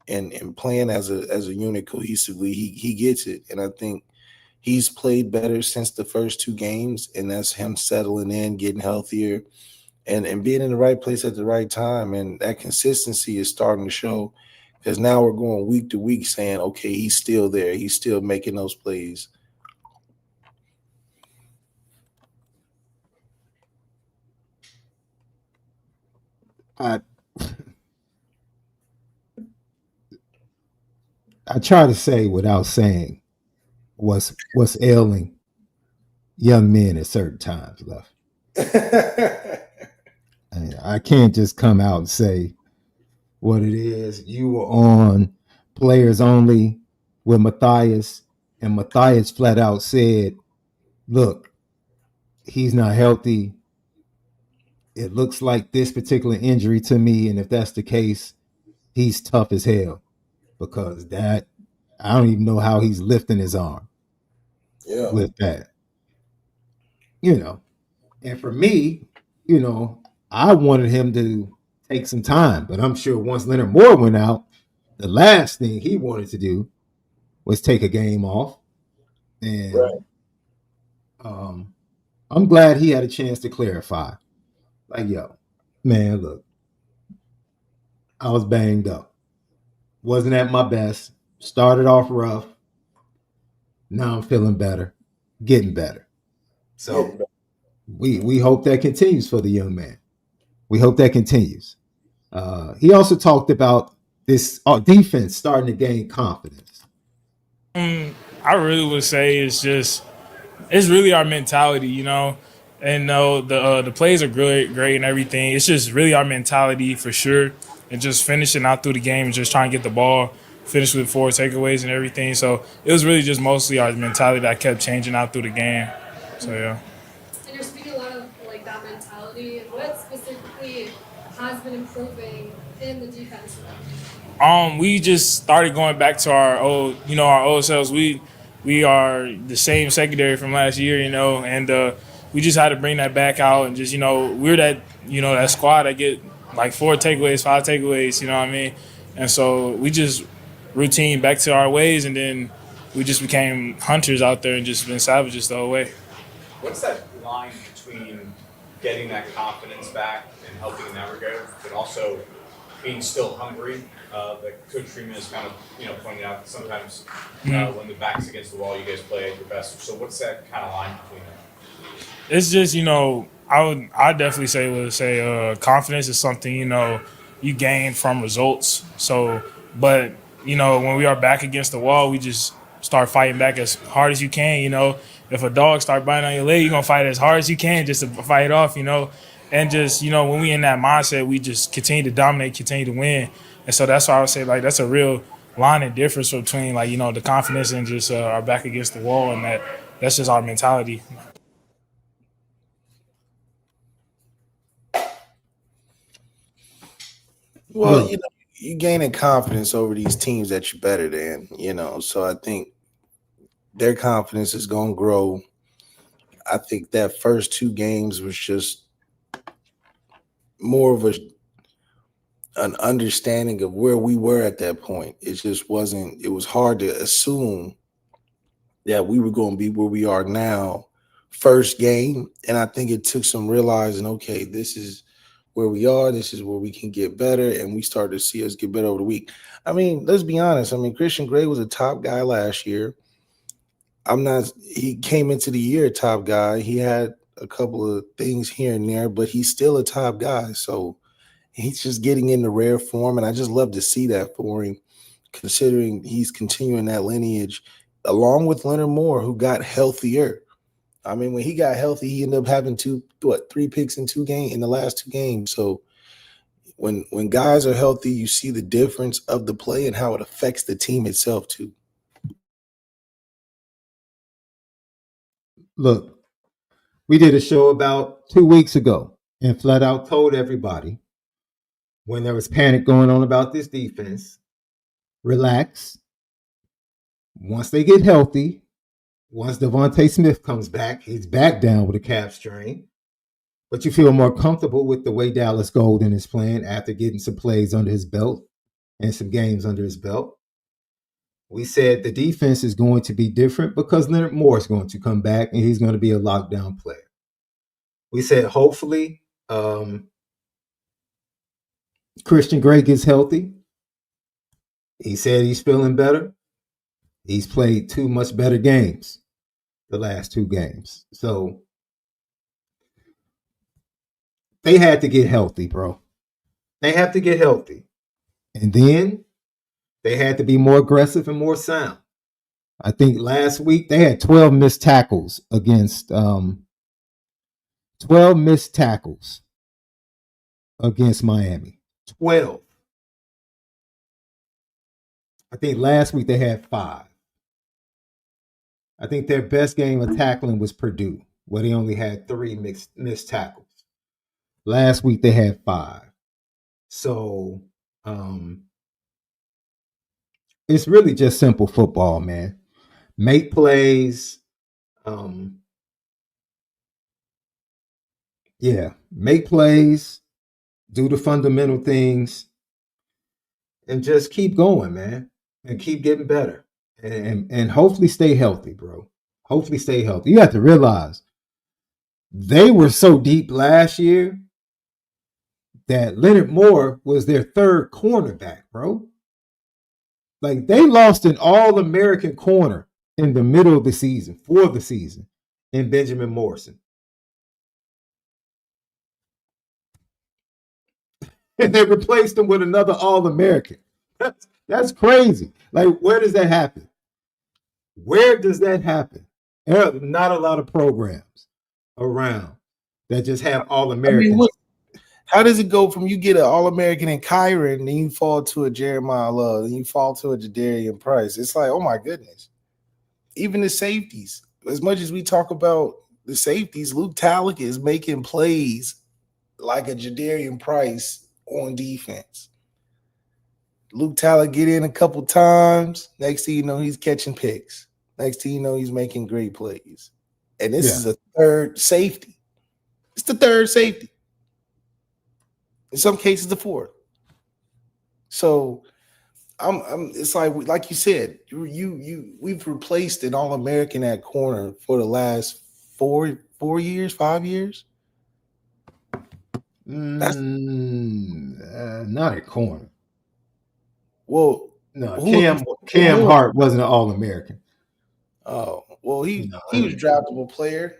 and playing as a unit cohesively, he gets it. And I think he's played better since the first two games, and that's him settling in, getting healthier, and being in the right place at the right time. And that consistency is starting to show, because now we're going week to week saying, okay, he's still there. He's still making those plays. I try to say without saying what's ailing young men at certain times, Left. I can't just come out and say what it is. You were on Players Only with Matthias, and Matthias flat out said, look, he's not healthy. It looks like this particular injury to me, and if that's the case, he's tough as hell, because that, I don't even know how he's lifting his arm with that. And for me, I wanted him to take some time, but I'm sure once Leonard Moore went out, the last thing he wanted to do was take a game off. And I'm glad he had a chance to clarify. Like, yo, man, look, I was banged up. Wasn't at my best. Started off rough. Now I'm feeling better. Getting better. So we hope that continues for the young man. We hope that continues. He also talked about this defense starting to gain confidence. I really would say it's really our mentality, And the plays are great and everything. It's just really our mentality for sure, and just finishing out through the game and just trying to get the ball, finish with 4 takeaways and everything. So it was really just mostly our mentality that kept changing out through the game. So yeah. And you're speaking a lot of that mentality. What specifically has been improving in the defense? We just started going back to our old selves. We are the same secondary from last year, and we just had to bring that back out, and just we're that squad that get like 4 takeaways, 5 takeaways, you know what I mean? And so we just routine back to our ways, and then we just became hunters out there and just been savages the whole way. What's that line between getting that confidence back and helping in that regard, but also being still hungry? That Coach Freeman has kind of pointed out that sometimes when the back's against the wall, you guys play at your best. So what's that kind of line between that? It's just I definitely say confidence is something you gain from results. So, but when we are back against the wall, we just start fighting back as hard as you can. If a dog start biting on your leg, you're gonna fight as hard as you can just to fight it off. And just when we in that mindset, we just continue to dominate, continue to win. And so that's why I would say that's a real line of difference between the confidence and just our back against the wall, and that's just our mentality. Well, you're gaining confidence over these teams that you're better than, So I think their confidence is going to grow. I think that first 2 games was just more of an understanding of where we were at that point. It just wasn't. It was hard to assume that we were going to be where we are now first game. And I think it took some realizing, okay, this is where we are. This is where we can get better. And we started to see us get better over the week. I mean, let's be honest. I mean, Christian Gray was a top guy last year. He came into the year a top guy. He had a couple of things here and there, but he's still a top guy. So he's just getting into rare form, and I just love to see that for him, considering he's continuing that lineage along with Leonard Moore, who got healthier. I mean, when he got healthy, he ended up having 3 picks in the last 2 games. So when guys are healthy, you see the difference of the play and how it affects the team itself too. Look, we did a show about 2 weeks ago and flat out told everybody when there was panic going on about this defense, relax. Once they get healthy, once Devontae Smith comes back, he's back down with a calf strain. But you feel more comfortable with the way Dallas Golden is playing after getting some plays under his belt and some games under his belt. We said the defense is going to be different because Leonard Moore is going to come back and he's going to be a lockdown player. We said hopefully Christian Gray gets healthy. He said he's feeling better. He's played 2 much better games the last 2 games. So they had to get healthy, bro. They have to get healthy. And then they had to be more aggressive and more sound. I think last week they had 12 missed tackles against 12 missed tackles against Miami. 12. I think last week they had 5. I think their best game of tackling was Purdue, where they only had 3 missed tackles. Last week they had 5. So it's really just simple football, man. Make plays. Make plays, do the fundamental things, and just keep going, man, and keep getting better. And hopefully stay healthy, bro. Hopefully stay healthy. You have to realize they were so deep last year that Leonard Moore was their 3rd cornerback, bro. Like they lost an All-American corner in the middle of the season, for the season, in Benjamin Morrison. And they replaced him with another All-American. That's crazy. Like, where does that happen? Where does that happen? There are not a lot of programs around that just have All-Americans. How does it go from you get an All-American in Kyron, then you fall to a Jeremiah Love, then you fall to a Jadarian Price? It's like, oh my goodness. Even the safeties, as much as we talk about the safeties, Luke Talek is making plays like a Jadarian Price on defense. Luke Talek get in a couple times. Next thing you know, he's catching picks. Next thing you know, he's making great plays. And this is a 3rd safety. It's the 3rd safety. In some cases, the 4th. So it's like you said, we've replaced an All-American at corner for the last 4 years, 5 years. Not at corner. Well, no, Cam Hart wasn't an All-American. Oh, well, he was a draftable player.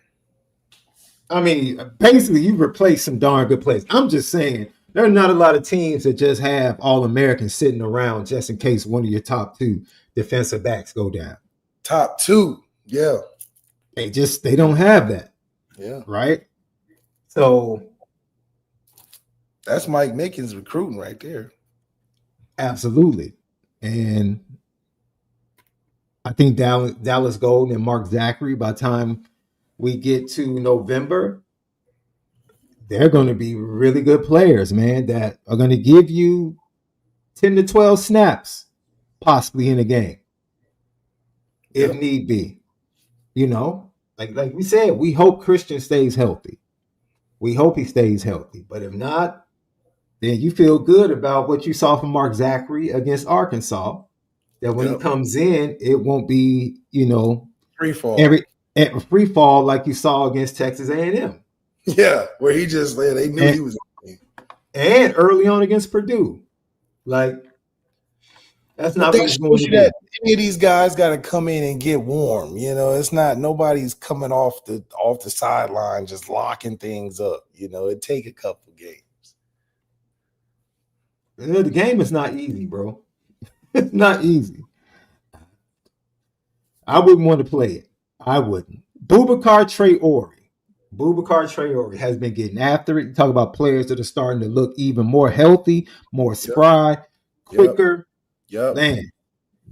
I mean, basically, you replaced some darn good players. I'm just saying, there are not a lot of teams that just have All-Americans sitting around just in case one of your top 2 defensive backs go down. Top 2, yeah. They don't have that. Yeah. Right? So that's Mike Mickens recruiting right there. Absolutely. And I think Dallas Golden and Mark Zachary, by the time we get to November, they're going to be really good players, man, that are going to give you 10 to 12 snaps possibly in a game if need be. You know, like we said, we hope Christian stays healthy. We hope he stays healthy. But if not, then you feel good about what you saw from Mark Zachary against Arkansas, that when he comes in, it won't be, free fall. Free fall like you saw against Texas A&M. Yeah, where he just they knew he was. And early on against Purdue. Like, That's But not what that he's going shows to you do. that any of these guys got to come in and get warm. It's not nobody's coming off the sideline just locking things up. It take a couple games. The game is not easy, bro. It's not easy. I wouldn't want to play it. I wouldn't. Boubacar Traore has been getting after it. You talk about players that are starting to look even more healthy, more Yep. spry, Yep. quicker. Yep. Man,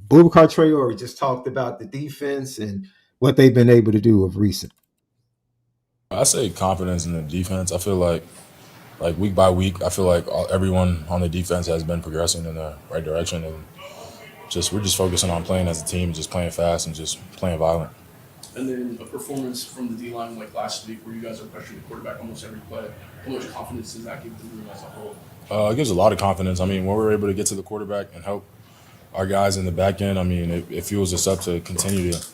Boubacar Traore just talked about the defense and what they've been able to do of recent. I say confidence in the defense. I feel like week by week, I feel like everyone on the defense has been progressing in the right direction, and we're just focusing on playing as a team, just playing fast and just playing violent. And then a performance from the D-line like last week where you guys are pressuring the quarterback almost every play. How much confidence does that give the room as a whole? It gives a lot of confidence. I mean, when we're able to get to the quarterback and help our guys in the back end, I mean, it fuels us up to continue to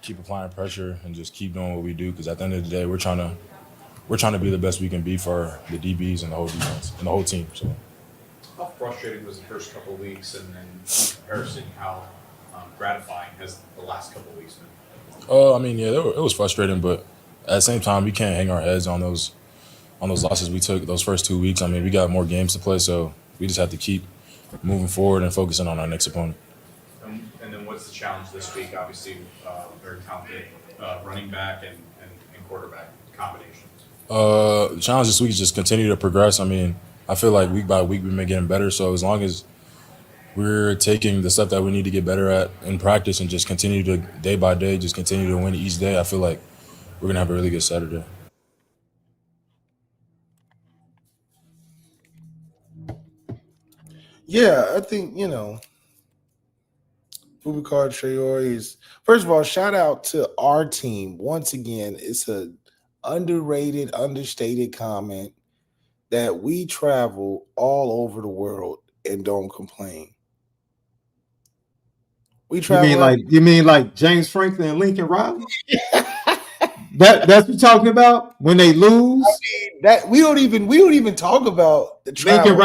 keep applying pressure and just keep doing what we do. Because at the end of the day, we're trying to be the best we can be for the DBs and the whole defense and the whole team. So, how frustrating was the first couple of weeks, and then in comparison, how gratifying has the last couple of weeks been? I mean, yeah, it was frustrating, but at the same time, we can't hang our heads on those losses we took those first 2 weeks. I mean, we got more games to play, so we just have to keep moving forward and focusing on our next opponent. And then what's the challenge this week? Obviously, very talented running back and quarterback combinations. The challenge this week is just continue to progress. I mean, I feel like week by week we've been getting better. So as long as we're taking the stuff that we need to get better at in practice and just continue to day by day, just continue to win each day, I feel like we're gonna have a really good Saturday. Yeah, I think Boubacar Traore is. First of all, shout out to our team once again. It's a underrated, understated comment that we travel all over the world and don't complain. We You travel. mean like James Franklin and Lincoln Riley? That's what you're talking about when they lose. That we don't even talk about the travel.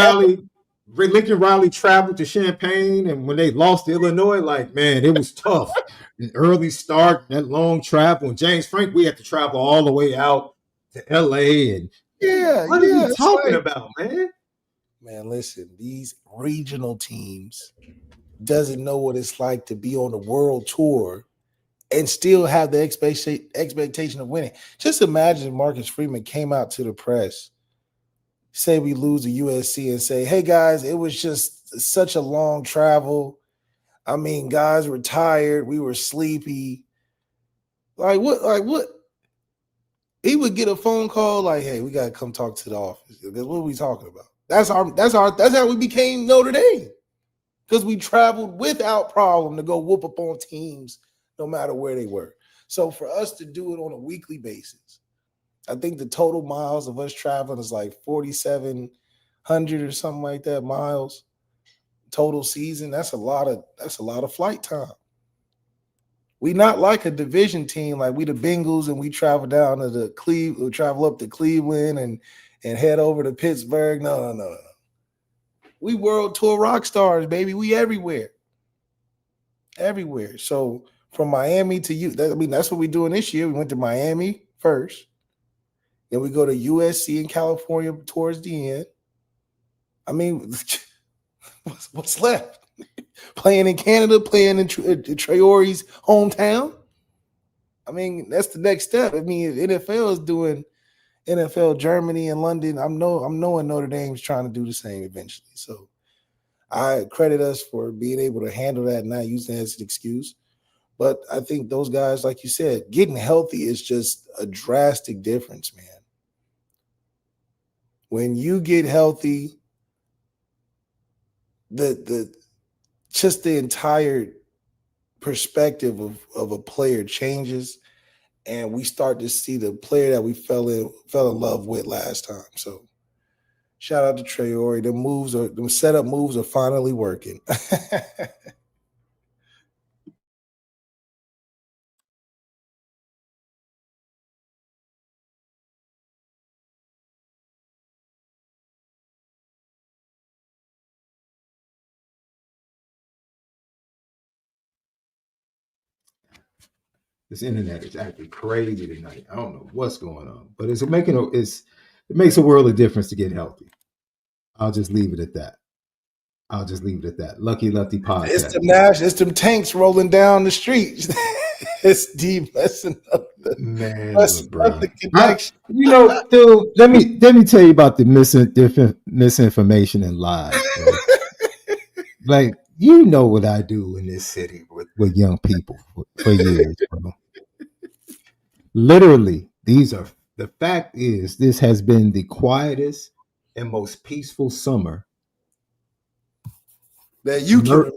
Lincoln Riley traveled to Champaign, and when they lost to Illinois, like, man, it was tough. An early start, that long travel. And James Frank, we had to travel all the way out to LA. And what are we talking about, man? Man, listen, these regional teams doesn't know what it's like to be on the world tour and still have the expectation of winning. Just imagine if Marcus Freeman came out to the press, say we lose to USC, and say, hey, guys, it was just such a long travel. I mean, guys were tired. We were sleepy. Like what? He would get a phone call like, hey, we got to come talk to the office. What are we talking about? That's how we became Notre Dame. Because we traveled without problem to go whoop up on teams no matter where they were. So for us to do it on a weekly basis, I think the total miles of us traveling is like 4,700 or something like that miles total season. That's a lot of flight time. We not like a division team like we the Bengals and we travel down to we travel up to Cleveland and head over to Pittsburgh. No. We world tour rock stars, baby. We everywhere. Everywhere. So from Miami to you, that's what we're doing this year. We went to Miami first. Then we go to USC in California towards the end. I mean, what's left? Playing in Canada, playing in Traore's hometown. I mean, that's the next step. I mean, NFL is doing NFL Germany and London. I'm knowing Notre Dame's trying to do the same eventually. So I credit us for being able to handle that and not using that as an excuse. But I think those guys, like you said, getting healthy is just a drastic difference, man. When you get healthy, the entire perspective of a player changes, and we start to see the player that we fell in love with last time. So shout out to Traore. The setup moves are finally working. This internet is acting crazy tonight. I don't know what's going on, but it makes a world of difference to get healthy. I'll just leave it at that. Lucky Lefty podcast. It's them tanks rolling down the street. It's deep messing up the connection. Dude, let me tell you about the misinformation and lies. Like, you know what I do in this city with young people for years, bro. Literally, the fact is, this has been the quietest and most peaceful summer that you can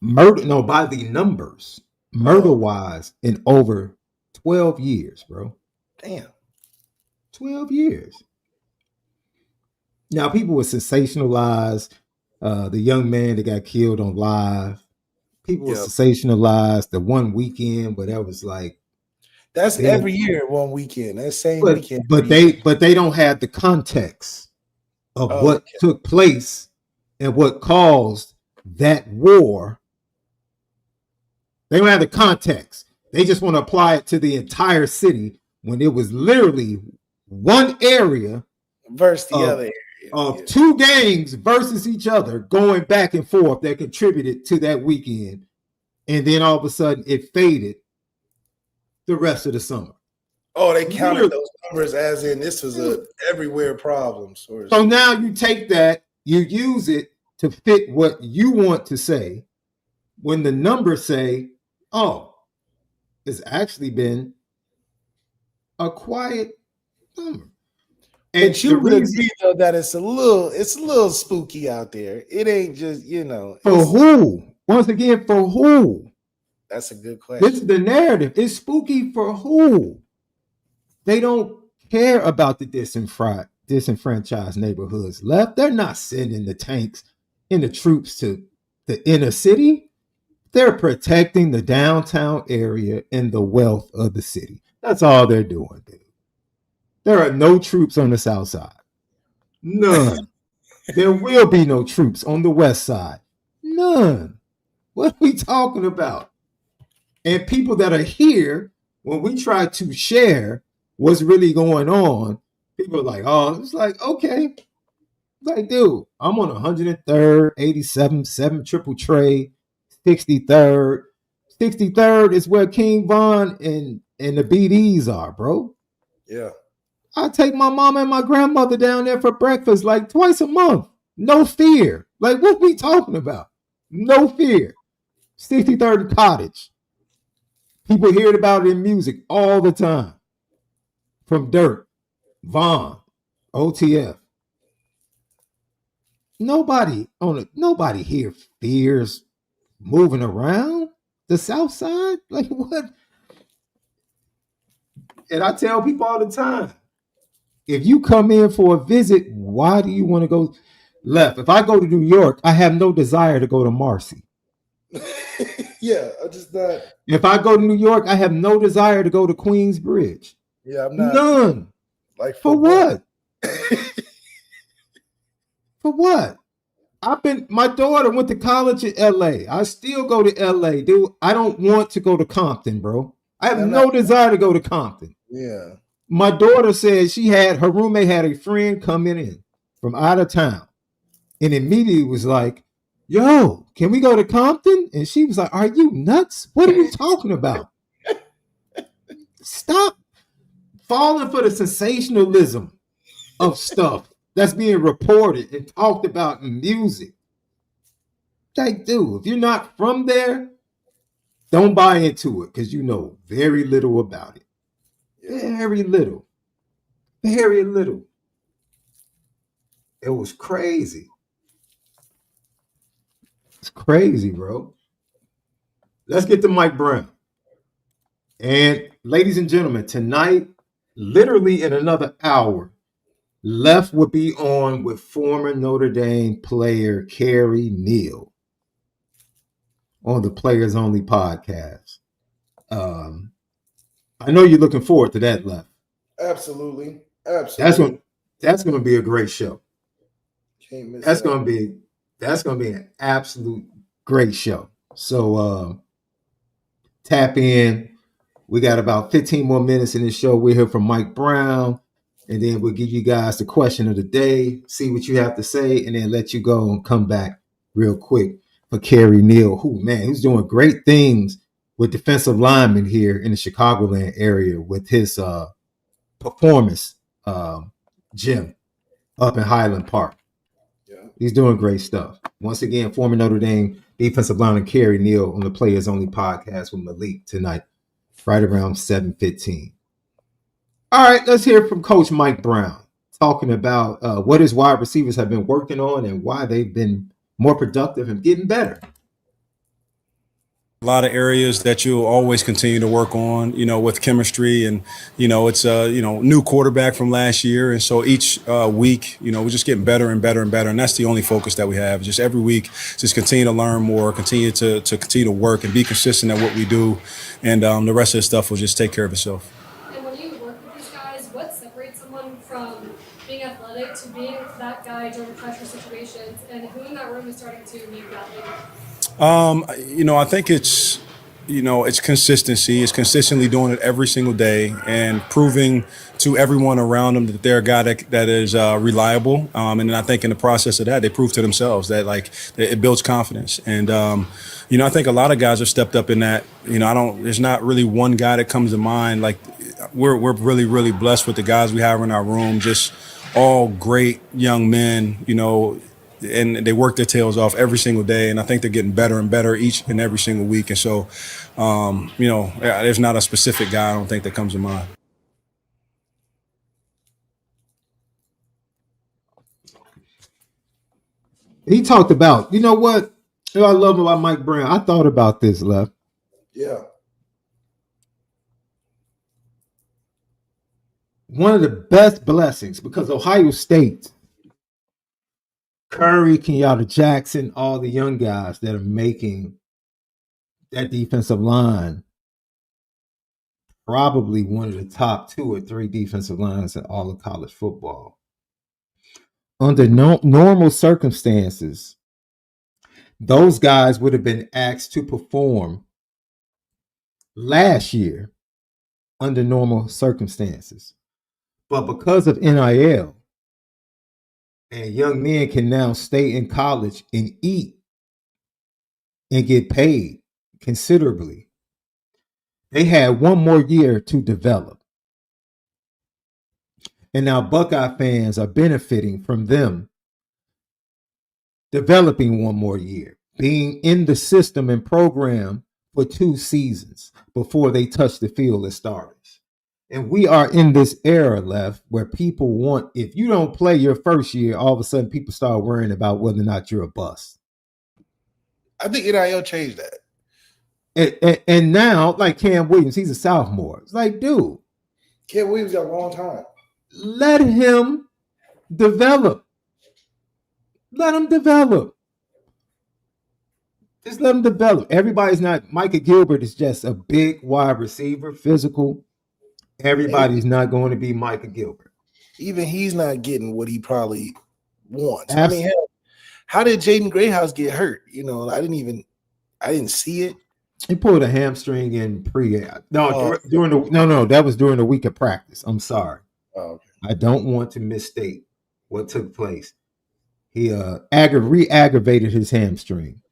remember. By the numbers, murder-wise, in over 12 years, bro. Damn. 12 years. Now, people would sensationalize the young man that got killed on live. People would sensationalize the one weekend, but that was like, that's every year, one weekend. That same weekend. But they don't have the context of what took place and what caused that war. They don't have the context. They just want to apply it to the entire city when it was literally one area versus the other area. Of two gangs versus each other going back and forth that contributed to that weekend. And then all of a sudden it faded the rest of the summer. Oh, they counted those numbers as in this was a everywhere problem. So now you take that, you use it to fit what you want to say when the numbers say, oh, it's actually been a quiet summer. And you would agree though that it's a little spooky out there. It ain't just, For who? Once again, for who? That's a good question. This is the narrative. It's spooky for who? They don't care about the disenfranchised neighborhoods left. They're not sending the tanks and the troops to the inner city. They're protecting the downtown area and the wealth of the city. That's all they're doing, dude. There are no troops on the south side. None. There will be no troops on the west side. None. What are we talking about? And people that are here, when we try to share what's really going on, people are like, oh, it's like, okay. Like, dude, I'm on 103rd, 87, 7 triple tray, 63rd. 63rd is where King Von and the BDs are, bro. Yeah. I take my mom and my grandmother down there for breakfast like twice a month. No fear. Like, what we talking about? No fear. 63rd Cottage. People hear about it in music all the time. From Dirt, Vaughn, OTF. Nobody here fears moving around the south side. Like, what? And I tell people all the time, if you come in for a visit, why do you want to go left? If I go to New York, I have no desire to go to Marcy. Yeah, I just not. If I go to New York, I have no desire to go to Queensbridge. Yeah, I'm not. None. Like for what? For what? My daughter went to college in LA. I still go to LA, dude. I don't want to go to Compton, bro. I have no desire to go to Compton. Yeah. My daughter said her roommate had a friend coming in from out of town and immediately was like, yo, can we go to Compton? And she was like, are you nuts? What are you talking about? Stop falling for the sensationalism of stuff that's being reported and talked about in music. Like, dude, if you're not from there, don't buy into it because you know very little about it. Very little. Very little. It was crazy. It's crazy, bro. Let's get to Mike Brown. And ladies and gentlemen, tonight, literally in another hour, Left will be on with former Notre Dame player Kerry Neal on the Players Only podcast. I know you're looking forward to that, Left. Absolutely. That's going to be a great show. Can't miss that's going to be an absolute great show. So tap in We got about 15 more minutes in this show. We'll hear from Mike Brown, and then we'll give you guys the question of the day, see what you have to say, and then let you go and come back real quick for Kerry Neal, who's doing great things with defensive linemen here in the Chicagoland area with his performance gym up in Highland Park. Yeah. He's doing great stuff. Once again, former Notre Dame defensive lineman Kerry Neal on the Players Only podcast with Malik tonight, right around 7:15. All right, let's hear from Coach Mike Brown talking about what his wide receivers have been working on and why they've been more productive and getting better. A lot of areas that you'll always continue to work on, with chemistry, and it's a new quarterback from last year, and so each week, we're just getting better and better and better, and that's the only focus that we have. Just every week, just continue to learn more, continue to work and be consistent at what we do, and the rest of the stuff will just take care of itself. And when you work with these guys, what separates someone from being athletic to being that guy during pressure situations, and who in that room is starting to make that leap? I think it's consistency. It's consistently doing it every single day and proving to everyone around them that they're a guy that is reliable. And then I think in the process of that, they prove to themselves that it builds confidence. And I think a lot of guys have stepped up in that. There's not really one guy that comes to mind. Like we're really, really blessed with the guys we have in our room. Just all great young men. And they work their tails off every single day, and I think they're getting better and better each and every single week. And so, there's not a specific guy I don't think that comes to mind. He talked about, I love about Mike Brown. I thought about this, Left. Yeah. One of the best blessings, because Ohio State, Curry, Kenyatta Jackson, all the young guys that are making that defensive line probably one of the top 2 or 3 defensive lines in all of college football. Under normal circumstances, those guys would have been asked to perform last year under normal circumstances. But because of NIL, and young men can now stay in college and eat and get paid considerably, they had one more year to develop. And now Buckeye fans are benefiting from them developing one more year, being in the system and program for 2 seasons before they touch the field as starters. And we are in this era, Left, where people want, if you don't play your first year, all of a sudden people start worrying about whether or not you're a bust. I think NIL changed that. And now, like Cam Williams, he's a sophomore. It's like, dude. Cam Williams got a long time. Let him develop. Let him develop. Just let him develop. Everybody's not, Micah Gilbert is just a big wide receiver, physical. Everybody's not going to be Micah Gilbert. Even he's not getting what he probably wants. Absolutely. I mean, how did Jaden Greyhouse get hurt? I didn't see it. He pulled a hamstring in that was during the week of practice. I'm sorry. Oh, okay. I don't want to misstate what took place. He re-aggravated his hamstring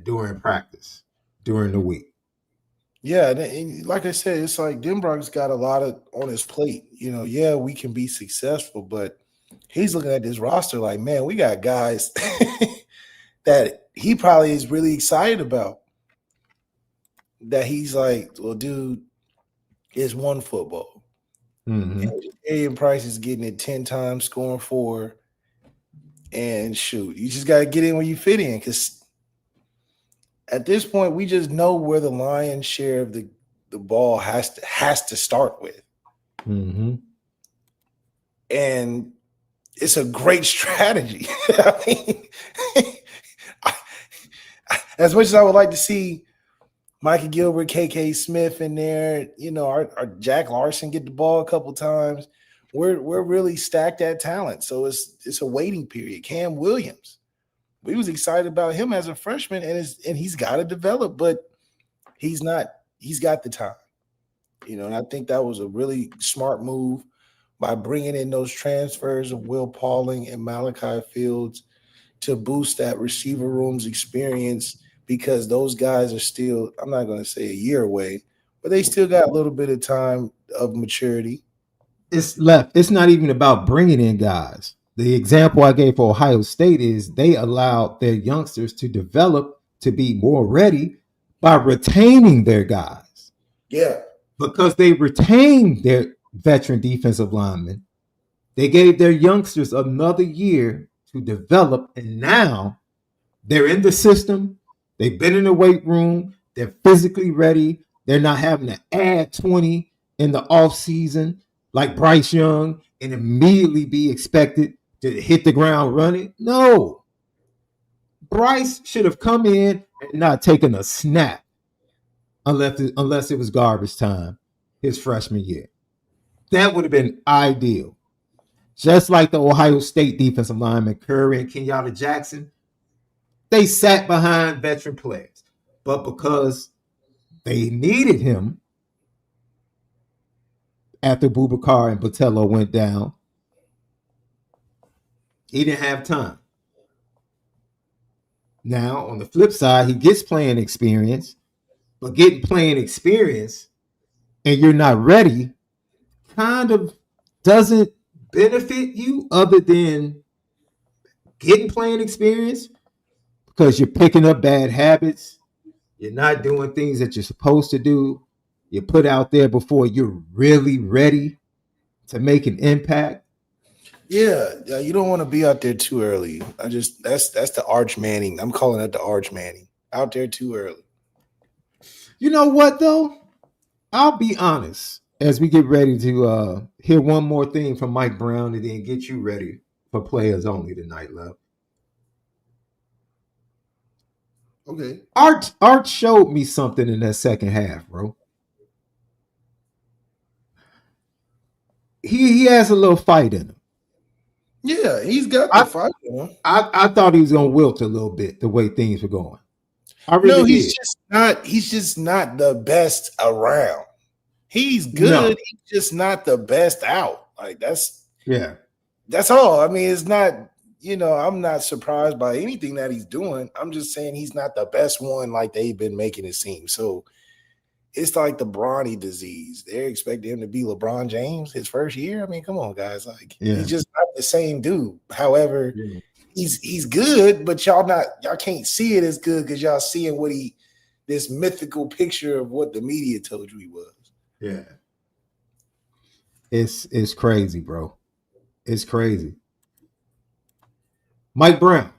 during practice during the week. Yeah, and like I said, it's like Denbrock's got a lot on his plate. We can be successful, but he's looking at this roster like, man, we got guys that he probably is really excited about. That he's like, well, dude, it's one football. Mm-hmm. Jalen Price is getting it 10 times, scoring 4. And shoot, you just got to get in where you fit in, because at this point, we just know where the lion's share of the ball has to start with. Mm-hmm. And it's a great strategy. I mean, as much as I would like to see Micah Gilbert, KK Smith in there, our Jack Larson get the ball a couple times, we're really stacked at talent. So it's a waiting period. Cam Williams, we was excited about him as a freshman, and he's got to develop, but he's got the time. And I think that was a really smart move by bringing in those transfers of Will Pauling and Malachi Fields to boost that receiver room's experience because those guys are still, I'm not going to say a year away, but they still got a little bit of time of maturity. It's left. It's not even about bringing in guys. The example I gave for Ohio State is they allowed their youngsters to develop to be more ready by retaining their guys. Yeah. Because they retained their veteran defensive linemen, they gave their youngsters another year to develop, and now they're in the system. They've been in the weight room. They're physically ready. They're not having to add 20 in the offseason like Bryce Young and immediately be expected to hit the ground running. No. Bryce should have come in and not taken a snap unless it was garbage time his freshman year. That would have been ideal. Just like the Ohio State defensive lineman Curry and Kenyatta Jackson, they sat behind veteran players. But because they needed him after Boubacar and Botello went down, he didn't have time. Now, on the flip side, he gets playing experience, but getting playing experience and you're not ready kind of doesn't benefit you other than getting playing experience because you're picking up bad habits. You're not doing things that you're supposed to do. You're put out there before you're really ready to make an impact. Yeah, you don't want to be out there too early. That's the Arch Manning. I'm calling it the Arch Manning. Out there too early. You know what though? I'll be honest as we get ready to hear one more thing from Mike Brown and then get you ready for players only tonight, love. Okay. Art showed me something in that second half, bro. He has a little fight in him. Yeah, he's got the fight in him. I thought he was gonna wilt a little bit the way things were going. I really no, he's did. he's just not the best around. He's good. No. He's just not the best out. Like that's all. I mean, it's not, I'm not surprised by anything that he's doing. I'm just saying he's not the best one like they've been making it seem. So it's like the Bronny disease. They're expecting him to be LeBron James his first year. I mean, come on, guys. Like he's just not the same dude. However, he's good, but y'all can't see it as good because y'all seeing this mythical picture of what the media told you he was. Yeah. It's crazy, bro. It's crazy. Mike Brown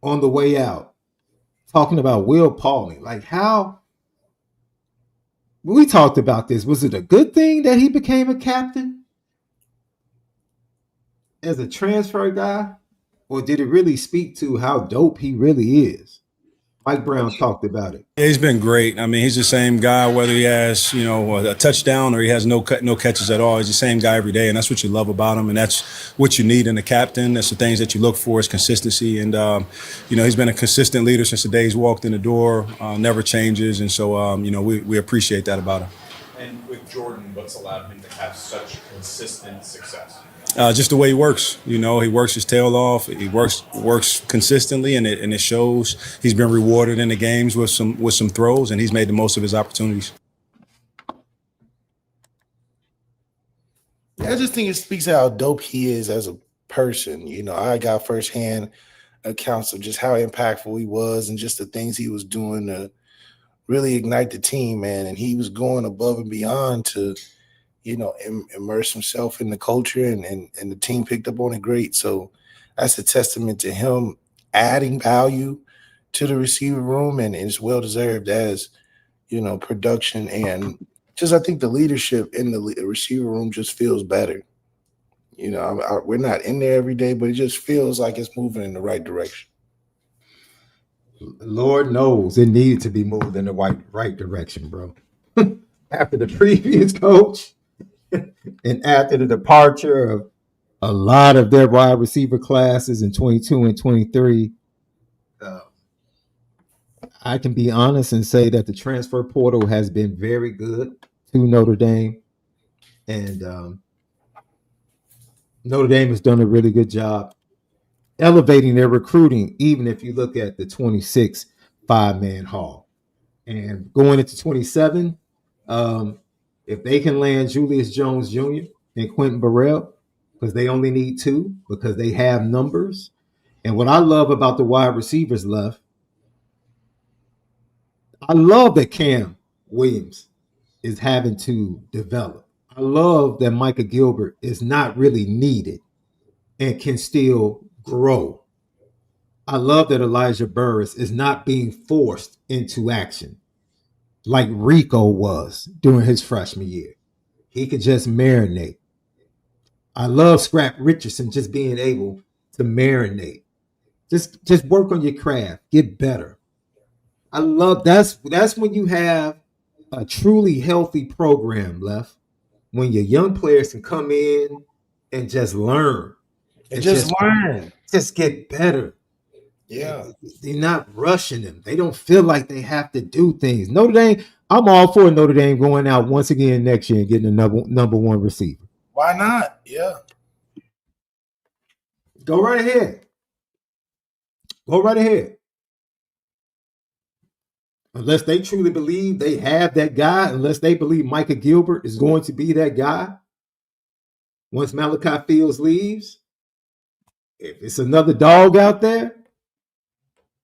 on the way out talking about Will Pauling. Like how we talked about this. Was it a good thing that he became a captain as a transfer guy? Or did it really speak to how dope he really is? Mike Brown talked about it. Yeah, he's been great. I mean, he's the same guy, whether he has, a touchdown or he has no catches at all. He's the same guy every day, and that's what you love about him, and that's what you need in a captain. That's the things that you look for is consistency, and, he's been a consistent leader since the day he's walked in the door, never changes, and so, we appreciate that about him. And with Jordan, what's allowed him to have such consistent success? Just the way he works, he works his tail off. He works consistently, and it shows. He's been rewarded in the games with some throws, and he's made the most of his opportunities. I just think it speaks to how dope he is as a person. I got firsthand accounts of just how impactful he was and just the things he was doing to really ignite the team, man. And he was going above and beyond to immerse himself in the culture, and the team picked up on it great. So that's a testament to him adding value to the receiver room, and it's well deserved as, production and just I think the leadership in the receiver room just feels better. We're not in there every day, but it just feels like it's moving in the right direction. Lord knows it needed to be moved in the right direction, bro. After the previous coach. And after the departure of a lot of their wide receiver classes in 22 and 23, I can be honest and say that the transfer portal has been very good to Notre Dame, and Notre Dame has done a really good job elevating their recruiting, even if you look at the 26 5-man haul. And going into 27, if they can land Julius Jones Jr. and Quentin Burrell, because they only need 2, because they have numbers. And what I love about the wide receivers left, I love that Cam Williams is having to develop. I love that Micah Gilbert is not really needed and can still grow. I love that Elijah Burris is not being forced into action like Rico was during his freshman year. He could just marinate. I love Scrap Richardson just being able to marinate. Just work on your craft, get better. I love that's when you have a truly healthy program left. When your young players can come in and just learn And just learn. just get better. Yeah. They're not rushing them. They don't feel like they have to do things. Notre Dame, I'm all for Notre Dame going out once again next year and getting a number 1 receiver. Why not? Yeah. Go right ahead. Go right ahead. Unless they truly believe they have that guy, unless they believe Micah Gilbert is going to be that guy once Malachi Fields leaves, if it's another dog out there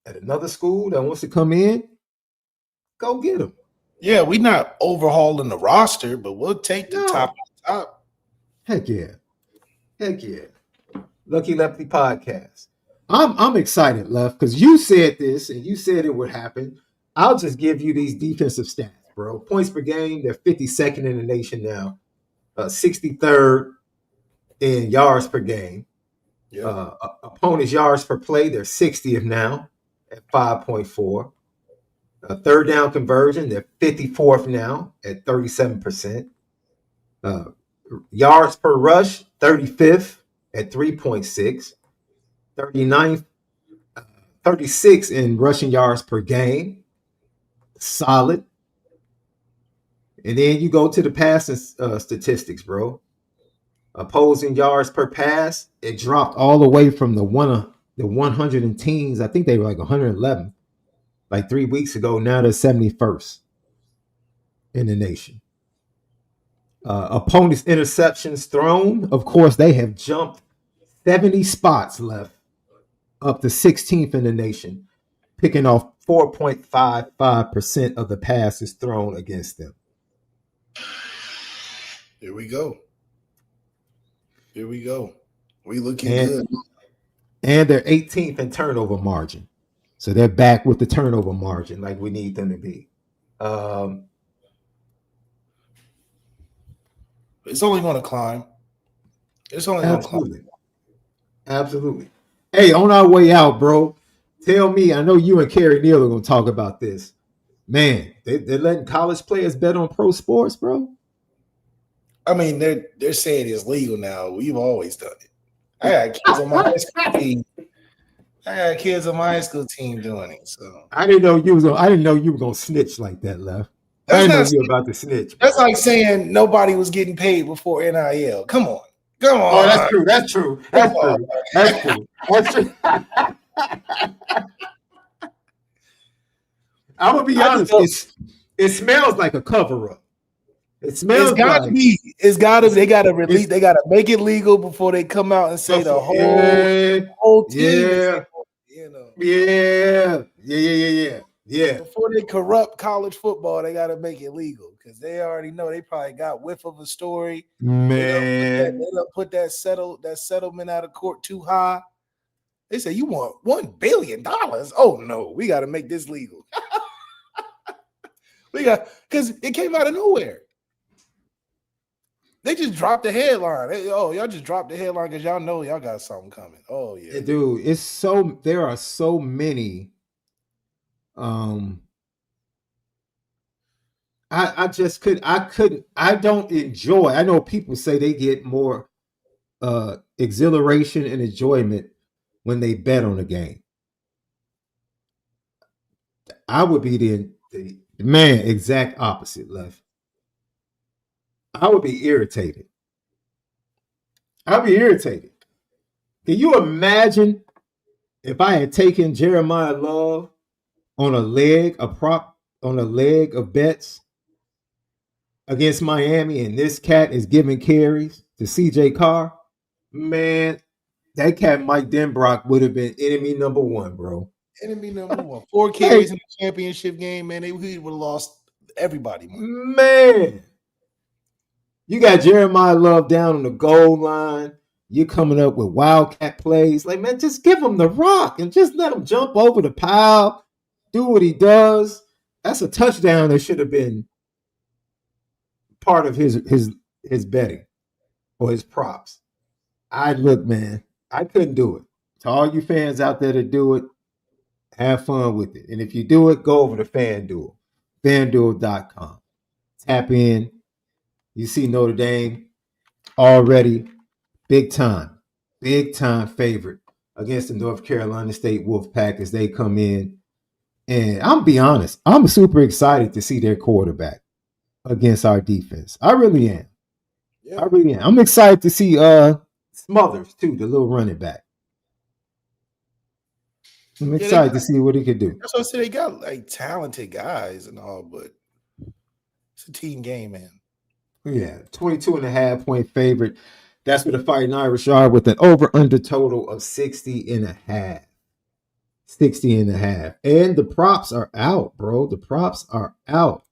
at another school that wants to come in, go get him. Yeah, we're not overhauling the roster, but we'll take the top. Heck yeah. Heck yeah. Lucky Lefty podcast. I'm excited, Left, because you said this and you said it would happen. I'll just give you these defensive stats, bro. Points per game, they're 52nd in the nation now, 63rd in yards per game. Yeah. Opponents' yards per play, they're 60th now at 5.4. Third down conversion, they're 54th now at 37%. Yards per rush, 35th at 3.6. 39th, 36 in rushing yards per game. Solid. And then you go to the passing statistics, bro. Opposing yards per pass, it dropped all the way from the 100 and teens. I think they were like 111 like 3 weeks ago. Now they're 71st in the nation. Opponents' interceptions thrown, of course, they have jumped 70 spots left up to 16th in the nation, picking off 4.55% of the passes thrown against them. Here we go. We looking good. And they're 18th in turnover margin. So they're back with the turnover margin like we need them to be. It's only going to climb. Absolutely. Hey, on our way out, bro, tell me, I know you and Kerry Neal are going to talk about this. Man, they're letting college players bet on pro sports, bro? I mean, they're saying it's legal now. We've always done it. I got kids on my high school team. Doing it. So I didn't know you were gonna snitch like that, Left. I didn't know you were about to snitch. That's like saying nobody was getting paid before NIL. Come on. Oh, that's true. I'm gonna be honest. It smells like a cover-up. It smells It's gotta like be. They gotta release. They gotta make it legal before they come out and say the whole team. Yeah. You know. Yeah. Before they corrupt college football, they gotta make it legal because they already know they probably got whiff of a story. Man, they don't put that settlement out of court too high. They say you want $1 billion. Oh no, we gotta make this legal. Because it came out of nowhere. They just dropped the headline. Y'all just dropped the headline because y'all know y'all got something coming. Oh yeah, dude, there are so many. I don't enjoy. I know people say they get more exhilaration and enjoyment when they bet on a game. I would be the man exact opposite, Left. I would be irritated. I'd be irritated. Can you imagine if I had taken Jeremiah Love on a prop on a leg of bets against Miami, and this cat is giving carries to CJ Carr? Man, that cat Mike Denbrock would have been enemy number one, bro. Enemy number one. 4 carries in the championship game, man. He would have lost everybody. Man, you got Jeremiah Love down on the goal line. You're coming up with wildcat plays. Like, man, just give him the rock and just let him jump over the pile, do what he does. That's a touchdown that should have been part of his betting or his props. Look, man, I couldn't do it. To all you fans out there that do it, have fun with it. And if you do it, go over to FanDuel, FanDuel.com. Tap in. You see Notre Dame already big time favorite against the North Carolina State Wolfpack as they come in. And I'll be honest, I'm super excited to see their quarterback against our defense. I really am. Yeah. I really am. I'm excited to see Smothers, too, the little running back. I'm excited to see what he could do. That's what I said. They got like talented guys and all, but it's a team game, man. Yeah, 22.5-point favorite. That's what the Fighting Irish are with an over-under total of 60.5. 60.5. And the props are out, bro. The props are out.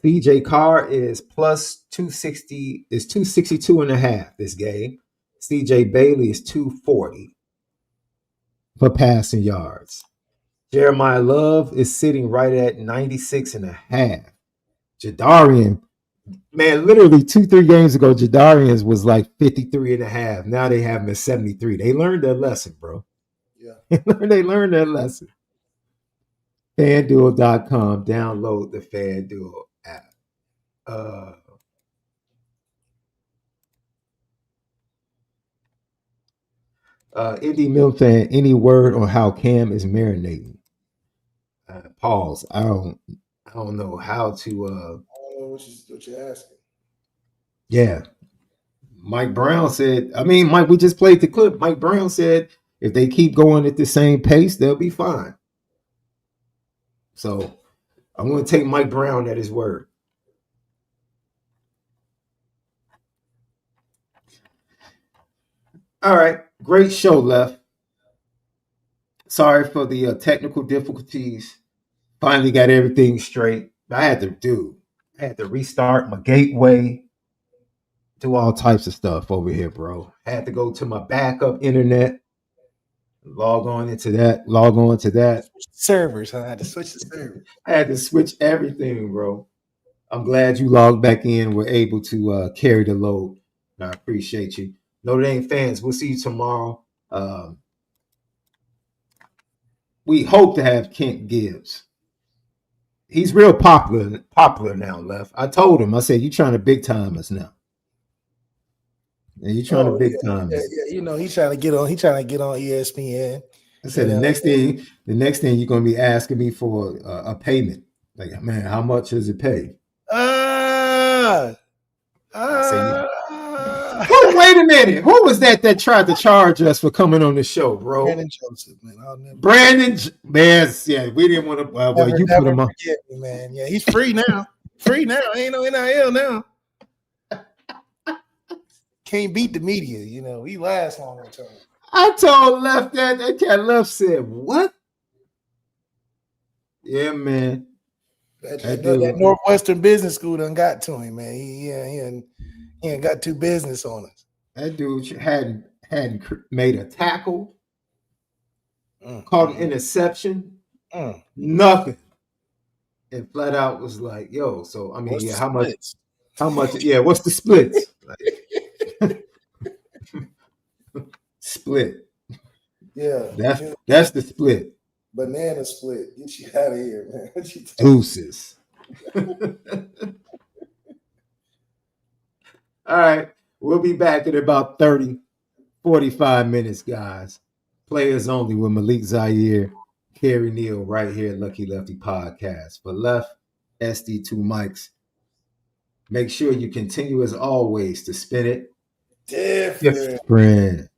CJ Carr is plus 260, is 262.5 this game. CJ Bailey is 240 for passing yards. Jeremiah Love is sitting right at 96.5. Jadarian, man, literally 2-3 games ago, Jadarian was like 53.5. Now they have him at 73. They learned their lesson, bro. Yeah. They learned their lesson. FanDuel.com. Download the FanDuel app. Indy Mill fan, any word on how Cam is marinating? Pause. I don't know how to. I don't know what you're asking. Yeah, Mike Brown said. I mean, Mike, we just played the clip. Mike Brown said if they keep going at the same pace, they'll be fine. So I'm going to take Mike Brown at his word. All right, great show, Left. Sorry for the technical difficulties. Finally got everything straight. I had to restart my gateway, do all types of stuff over here, bro. I had to go to my backup internet, log on to that. Servers. I had to switch the servers. I had to switch everything, bro. I'm glad you logged back in. We're able to carry the load. I appreciate you. Notre Dame fans, we'll see you tomorrow. We hope to have Kent Gibbs. He's real popular now, Left. I told him, I said, you trying to big time us now. And you trying to big time us. Yeah, you know, he's trying to get on ESPN. I said the next thing you're gonna be asking me for a payment. Like, man, how much does it pay? Wait a minute. Who was that tried to charge us for coming on the show, bro? Brandon Joseph, man. Yeah, we didn't want to. You put him on. Forget me, man. Yeah, he's free now. Ain't no NIL now. Can't beat the media, you know. He lasts longer term. I told Left that cat Left said, what? Yeah, man. That Northwestern Business School done got to him, man. He ain't got too business on us. That dude hadn't made a tackle, caught an interception, nothing. And flat out was like, yo, so I mean, yeah, how much, yeah, what's the splits? Like, split. Yeah. That's the split. Banana split. Get you out of here, man. Deuces. All right. We'll be back in about 30, 45 minutes, guys. Players only with MALIK ZAIRE, Kerry Neal, right here at Lucky Lefty Podcast. For Left, SD2 Mics. Make sure you continue as always to spin it Different. different.